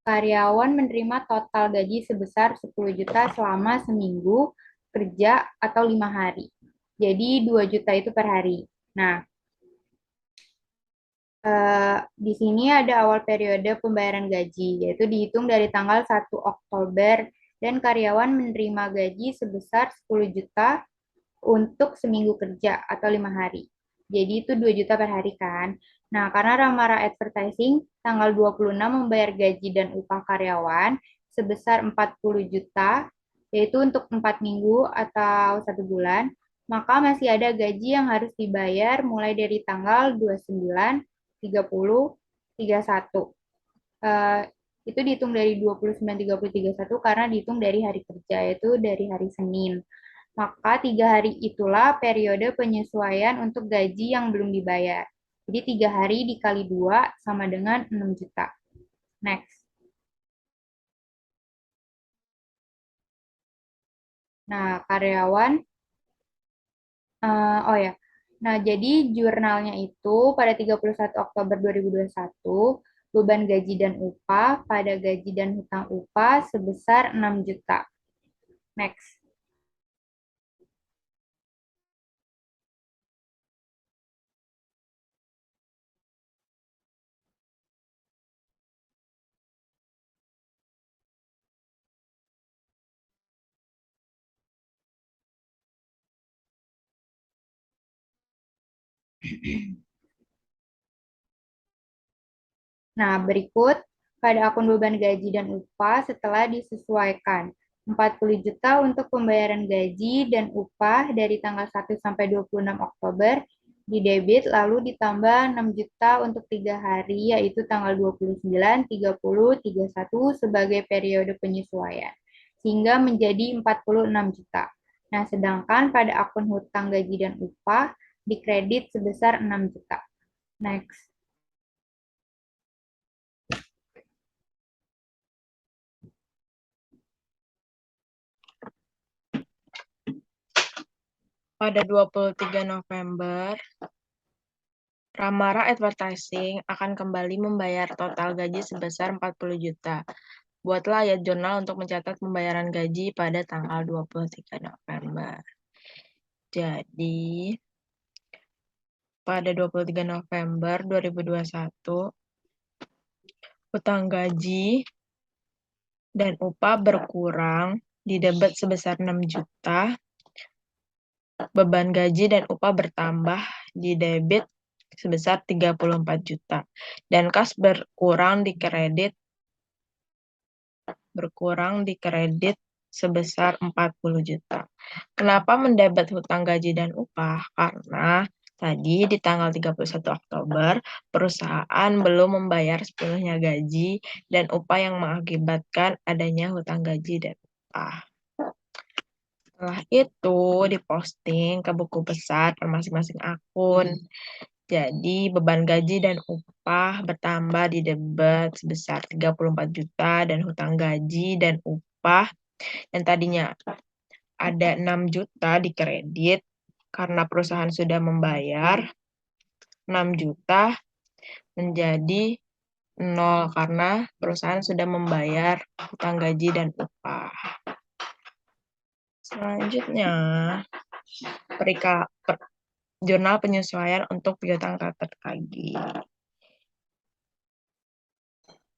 Karyawan menerima total gaji sebesar 10 juta selama seminggu kerja atau 5 hari. Jadi 2 juta itu per hari. Nah, di sini ada awal periode pembayaran gaji, yaitu dihitung dari tanggal 1 Oktober dan karyawan menerima gaji sebesar 10 juta untuk seminggu kerja atau 5 hari. Jadi itu 2 juta per hari kan. Nah, karena Ramara Advertising tanggal 26 membayar gaji dan upah karyawan sebesar 40 juta, yaitu untuk 4 minggu atau 1 bulan, maka masih ada gaji yang harus dibayar mulai dari tanggal 29, 30, 31. Uh, itu dihitung dari 29, 30, 31 karena dihitung dari hari kerja, yaitu dari hari Senin. Maka 3 hari itulah periode penyesuaian untuk gaji yang belum dibayar. Jadi 3 hari dikali 2 sama dengan 6 juta. Next. Nah, karyawan, oh ya, nah jadi jurnalnya itu pada 31 Oktober 2021, beban gaji dan upah pada gaji dan hutang upah sebesar 6 juta. Next. Nah, berikut pada akun beban gaji dan upah setelah disesuaikan. 40 juta untuk pembayaran gaji dan upah dari tanggal 1 sampai 26 Oktober di debit, lalu ditambah 6 juta untuk 3 hari, yaitu tanggal 29, 30, 31 sebagai periode penyesuaian, sehingga menjadi 46 juta. Nah, sedangkan pada akun hutang gaji dan upah dikredit sebesar 6 juta. Next. Pada 23 November, Ramara Advertising akan kembali membayar total gaji sebesar 40 juta. Buatlah ayat jurnal untuk mencatat pembayaran gaji pada tanggal 23 November. Jadi, pada 23 November 2021, hutang gaji dan upah berkurang di debit sebesar 6 juta, beban gaji dan upah bertambah di debit sebesar 34 juta, dan kas berkurang di kredit sebesar 40 juta. Kenapa mendebit hutang gaji dan upah? Karena tadi di tanggal 31 Oktober, perusahaan belum membayar sepenuhnya gaji dan upah yang mengakibatkan adanya hutang gaji dan upah. Setelah itu diposting ke buku besar per masing-masing akun. Jadi beban gaji dan upah bertambah di debit sebesar 34 juta dan hutang gaji dan upah yang tadinya ada 6 juta di kredit karena perusahaan sudah membayar 6 juta menjadi 0 karena perusahaan sudah membayar hutang gaji dan upah. Selanjutnya, jurnal penyesuaian untuk piutang tak tertagih.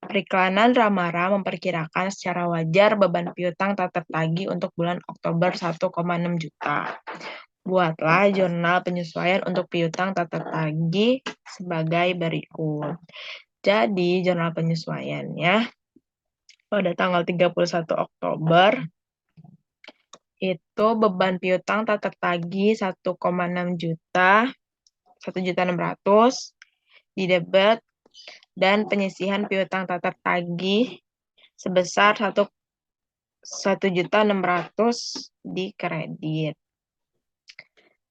Periklanan Ramara memperkirakan secara wajar beban piutang tak tertagih untuk bulan Oktober 1,6 juta. Buatlah jurnal penyesuaian untuk piutang tak tertagih sebagai berikut. Jadi, jurnal penyesuaiannya pada tanggal 31 Oktober itu beban piutang tak tertagih 1,6 juta, 1.600.000 di debit dan penyisihan piutang tak tertagih sebesar 1.600.000 di kredit.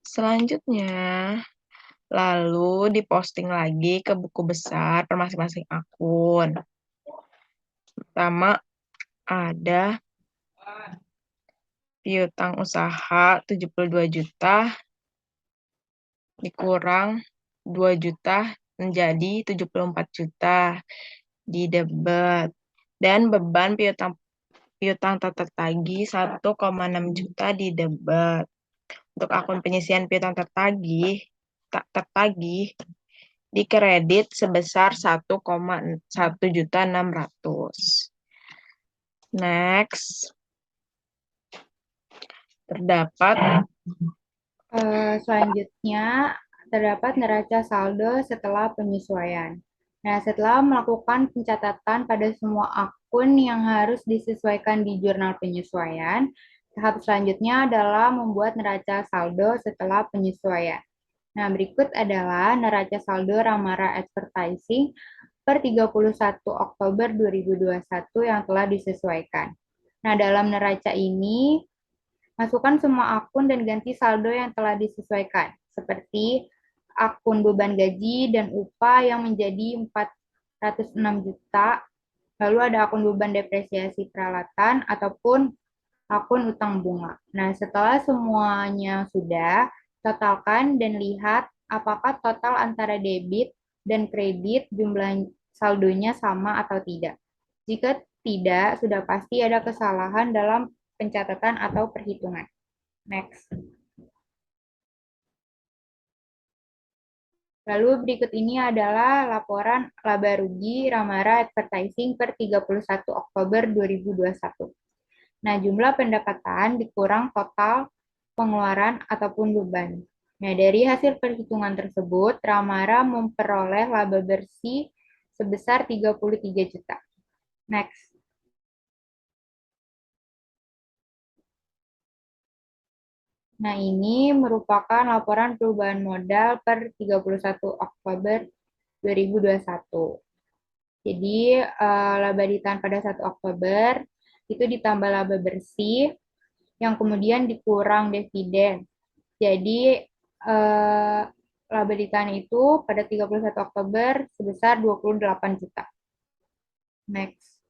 Selanjutnya, lalu diposting lagi ke buku besar per masing-masing akun. Pertama, ada piutang usaha 72 juta dikurang 2 juta menjadi 74 juta di debit dan beban piutang tak tertagih 1,6 juta di debit. Untuk akun penyisihan piutang tak tertagih di kredit sebesar 1,1.600.000. Next, terdapat Selanjutnya, terdapat neraca saldo setelah penyesuaian. Nah, setelah melakukan pencatatan pada semua akun yang harus disesuaikan di jurnal penyesuaian, tahap selanjutnya adalah membuat neraca saldo setelah penyesuaian. Nah, berikut adalah neraca saldo Ramara Advertising per 31 Oktober 2021 yang telah disesuaikan. Nah, dalam neraca ini, masukkan semua akun dan ganti saldo yang telah disesuaikan, seperti akun beban gaji dan upah yang menjadi 406 juta, lalu ada akun beban depresiasi peralatan ataupun akun utang bunga. Nah, setelah semuanya sudah, totalkan dan lihat apakah total antara debit dan kredit jumlah saldonya sama atau tidak. Jika tidak, sudah pasti ada kesalahan dalam pencatatan atau perhitungan. Next. Lalu berikut ini adalah laporan laba rugi Ramara Advertising per 31 Oktober 2021. Nah, jumlah pendapatan dikurang total pengeluaran ataupun beban. Nah, dari hasil perhitungan tersebut, Ramara memperoleh laba bersih sebesar 33 juta. Next. Nah, ini merupakan laporan perubahan modal per 31 Oktober 2021. Jadi, laba ditahan pada 1 Oktober itu ditambah laba bersih yang kemudian dikurang dividen. Jadi, laba ditahan itu pada 31 Oktober sebesar 28 juta. Next.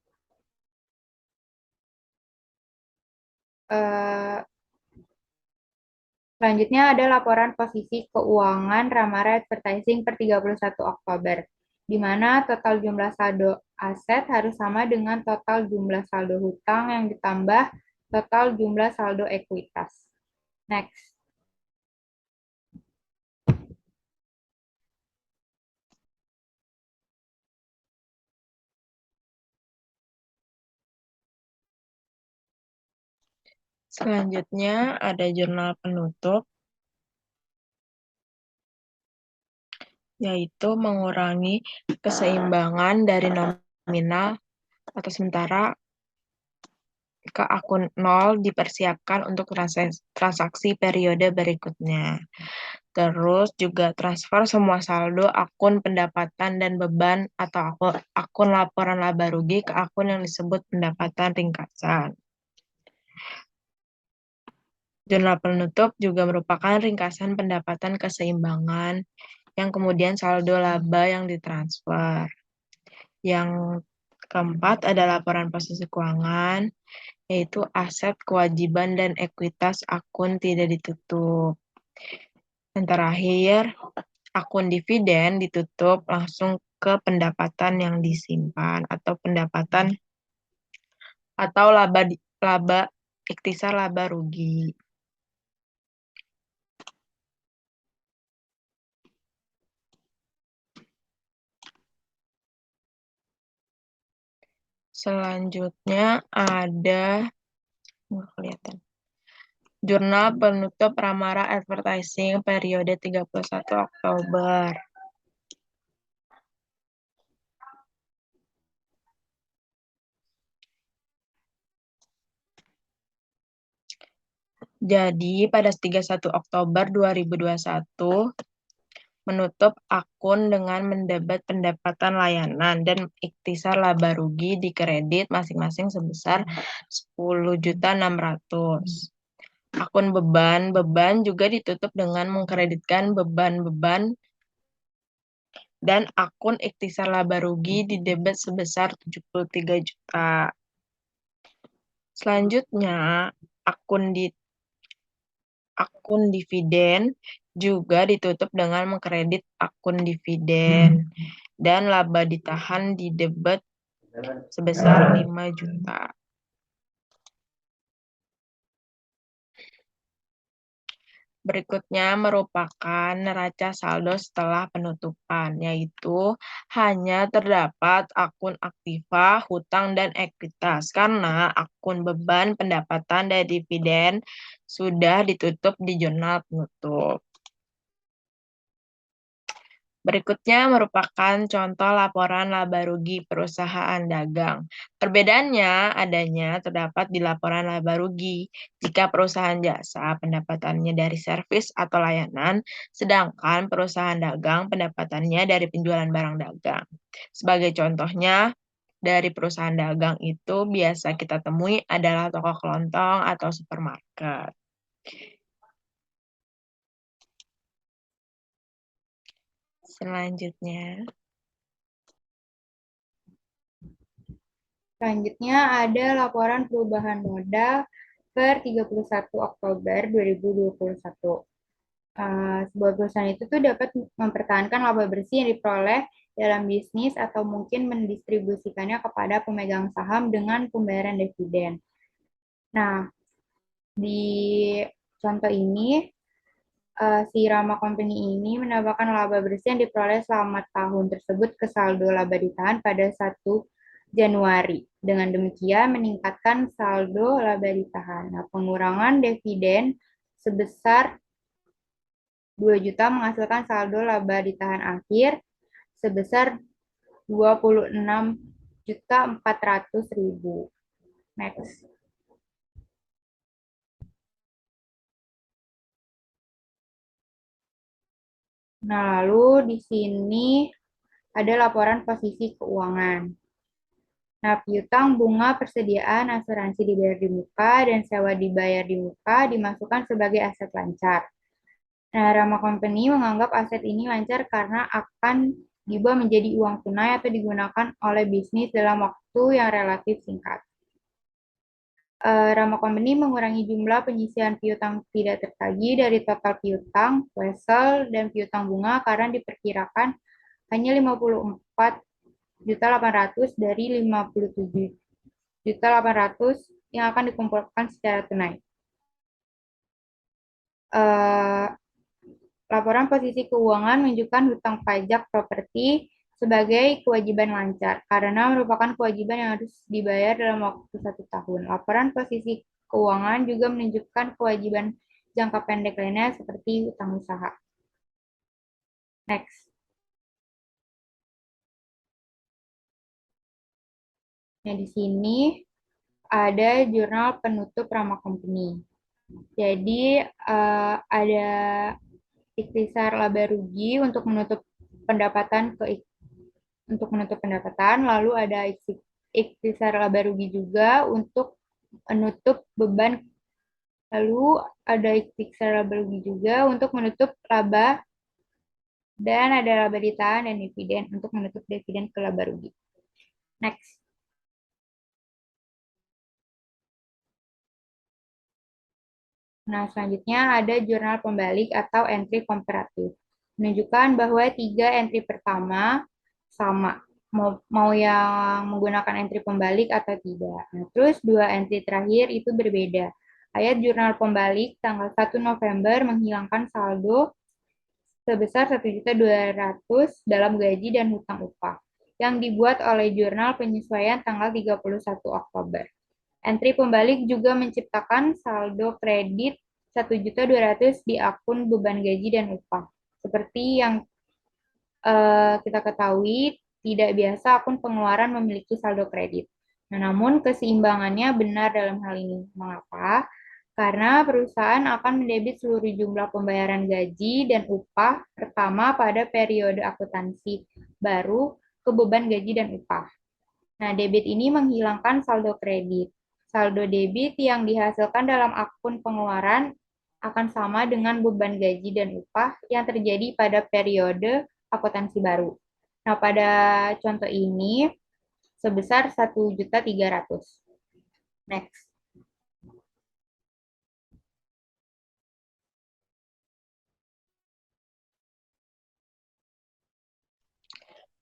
Selanjutnya ada laporan posisi keuangan Ramara Advertising per 31 Oktober, di mana total jumlah saldo aset harus sama dengan total jumlah saldo hutang yang ditambah total jumlah saldo ekuitas. Next. Selanjutnya ada jurnal penutup, yaitu mengurangi keseimbangan dari nominal atau sementara ke akun nol dipersiapkan untuk transaksi periode berikutnya. Terus juga transfer semua saldo akun pendapatan dan beban atau akun laporan laba rugi ke akun yang disebut pendapatan ringkasan. Jurnal penutup juga merupakan ringkasan pendapatan keseimbangan yang kemudian saldo laba yang ditransfer. Yang keempat ada laporan posisi keuangan, yaitu aset, kewajiban, dan ekuitas akun tidak ditutup. Yang terakhir, akun dividen ditutup langsung ke pendapatan yang disimpan atau pendapatan atau laba ikhtisar laba rugi. Selanjutnya ada kelihatan. Jurnal penutup Ramara Advertising periode 31 Oktober. Jadi pada 31 Oktober 2021 menutup akun dengan mendebet pendapatan layanan dan ikhtisar laba rugi di kredit masing-masing sebesar 10.600.000. Akun beban juga ditutup dengan mengkreditkan beban dan akun ikhtisar laba rugi di debit sebesar 73 juta. Selanjutnya, akun dividen juga ditutup dengan mengkredit akun dividen dan laba ditahan di debit sebesar 5 juta. Berikutnya merupakan neraca saldo setelah penutupan, yaitu hanya terdapat akun aktiva, hutang, dan ekuitas, karena akun beban, pendapatan, dan dividen sudah ditutup di jurnal penutup. Berikutnya merupakan contoh laporan laba rugi perusahaan dagang. Perbedaannya adanya terdapat di laporan laba rugi jika perusahaan jasa pendapatannya dari servis atau layanan, sedangkan perusahaan dagang pendapatannya dari penjualan barang dagang. Sebagai contohnya, dari perusahaan dagang itu biasa kita temui adalah toko kelontong atau supermarket. Selanjutnya ada laporan perubahan modal per 31 Oktober 2021. Sebuah perusahaan itu tuh dapat mempertahankan laba bersih yang diperoleh dalam bisnis atau mungkin mendistribusikannya kepada pemegang saham dengan pembayaran dividen. Nah, di contoh ini, si Rama Company ini menambahkan laba bersih yang diperoleh selama tahun tersebut ke saldo laba ditahan pada 1 Januari. Dengan demikian meningkatkan saldo laba ditahan. Nah, pengurangan dividen sebesar 2 juta menghasilkan saldo laba ditahan akhir sebesar 26.400.000. Next. Nah, lalu di sini ada laporan posisi keuangan. Nah, piutang, bunga, persediaan, asuransi dibayar di muka, dan sewa dibayar di muka dimasukkan sebagai aset lancar. Nah, Rama Company menganggap aset ini lancar karena akan diubah menjadi uang tunai atau digunakan oleh bisnis dalam waktu yang relatif singkat. Rama Company mengurangi jumlah penyisian piutang tidak tertagih dari total piutang, wesel, dan piutang bunga karena diperkirakan hanya 54.800.000 dari 57.800.000 yang akan dikumpulkan secara tunai. Eh, Laporan posisi keuangan menunjukkan hutang pajak properti sebagai kewajiban lancar karena merupakan kewajiban yang harus dibayar dalam waktu 1 tahun. Laporan posisi keuangan juga menunjukkan kewajiban jangka pendek lainnya seperti hutang usaha. Next. Nah, di sini ada jurnal penutup Rama Company. Jadi ada ikhtisar laba rugi untuk menutup pendapatan, lalu ada ikhtisar laba rugi juga untuk menutup beban, lalu ada ikhtisar laba rugi juga untuk menutup laba, dan ada laba ditahan dan dividen untuk menutup dividen ke laba rugi. Next. Nah, selanjutnya ada jurnal pembalik atau entry komparatif. Menunjukkan bahwa 3 entry pertama sama, mau yang menggunakan entry pembalik atau tidak. Nah, terus 2 entry terakhir itu berbeda. Ayat jurnal pembalik tanggal 1 November menghilangkan saldo sebesar 1.200.000 dalam gaji dan hutang upah yang dibuat oleh jurnal penyesuaian tanggal 31 Oktober. Entry pembalik juga menciptakan saldo kredit 1.200.000 di akun beban gaji dan upah. Seperti yang kita ketahui, tidak biasa akun pengeluaran memiliki saldo kredit. Nah, namun keseimbangannya benar dalam hal ini. Mengapa? Karena perusahaan akan mendebit seluruh jumlah pembayaran gaji dan upah pertama pada periode akuntansi baru ke beban gaji dan upah. Nah, debit ini menghilangkan saldo kredit. Saldo debit yang dihasilkan dalam akun pengeluaran akan sama dengan beban gaji dan upah yang terjadi pada periode akuntansi baru. Nah, pada contoh ini sebesar 1.300.000. Next.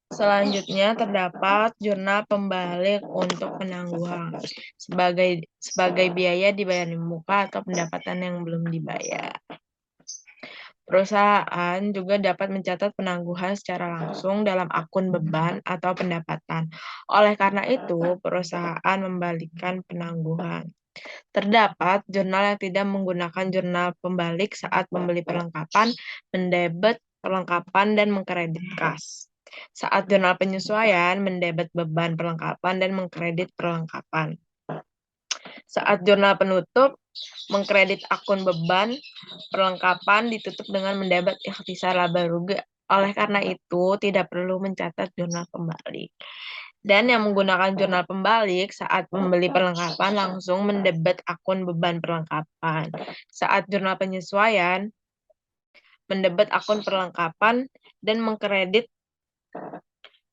Selanjutnya terdapat jurnal pembalik untuk penangguhan sebagai biaya dibayar di muka atau pendapatan yang belum dibayar. Perusahaan juga dapat mencatat penangguhan secara langsung dalam akun beban atau pendapatan. Oleh karena itu, perusahaan membalikkan penangguhan. Terdapat jurnal yang tidak menggunakan jurnal pembalik saat membeli perlengkapan, mendebet perlengkapan, dan mengkredit kas. Saat jurnal penyesuaian, mendebet beban perlengkapan dan mengkredit perlengkapan. Saat jurnal penutup, mengkredit akun beban perlengkapan ditutup dengan mendebet ikhtisar laba rugi. Oleh karena itu, tidak perlu mencatat jurnal pembalik. Dan yang menggunakan jurnal pembalik saat membeli perlengkapan langsung mendebet akun beban perlengkapan. Saat jurnal penyesuaian, mendebet akun perlengkapan dan mengkredit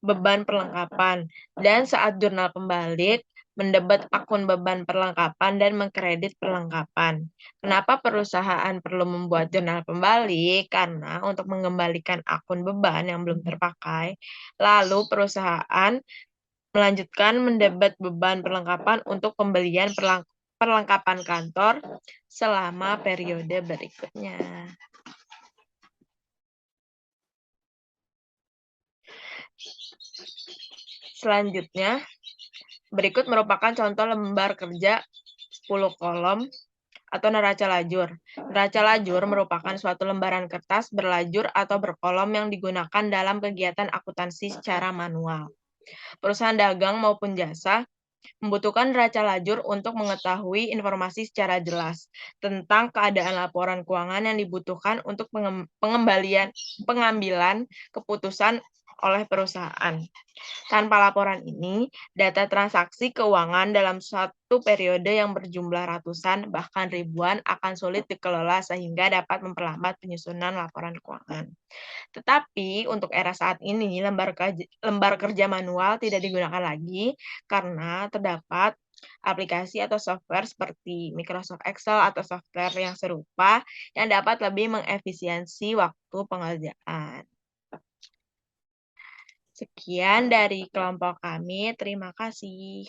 beban perlengkapan. Dan saat jurnal pembalik, mendebet akun beban perlengkapan dan mengkredit perlengkapan. Kenapa perusahaan perlu membuat jurnal pembalik? Karena untuk mengembalikan akun beban yang belum terpakai, lalu perusahaan melanjutkan mendebet beban perlengkapan untuk pembelian perlengkapan kantor selama periode berikutnya. Selanjutnya, berikut merupakan contoh lembar kerja 10 kolom atau neraca lajur. Neraca lajur merupakan suatu lembaran kertas berlajur atau berkolom yang digunakan dalam kegiatan akuntansi secara manual. Perusahaan dagang maupun jasa membutuhkan neraca lajur untuk mengetahui informasi secara jelas tentang keadaan laporan keuangan yang dibutuhkan untuk pengambilan keputusan oleh perusahaan. Tanpa laporan ini, data transaksi keuangan dalam suatu periode yang berjumlah ratusan bahkan ribuan akan sulit dikelola sehingga dapat memperlambat penyusunan laporan keuangan. Tetapi untuk era saat ini, lembar kerja manual tidak digunakan lagi karena terdapat aplikasi atau software seperti Microsoft Excel atau software yang serupa yang dapat lebih mengefisiensi waktu pengerjaan. Sekian dari kelompok kami, terima kasih.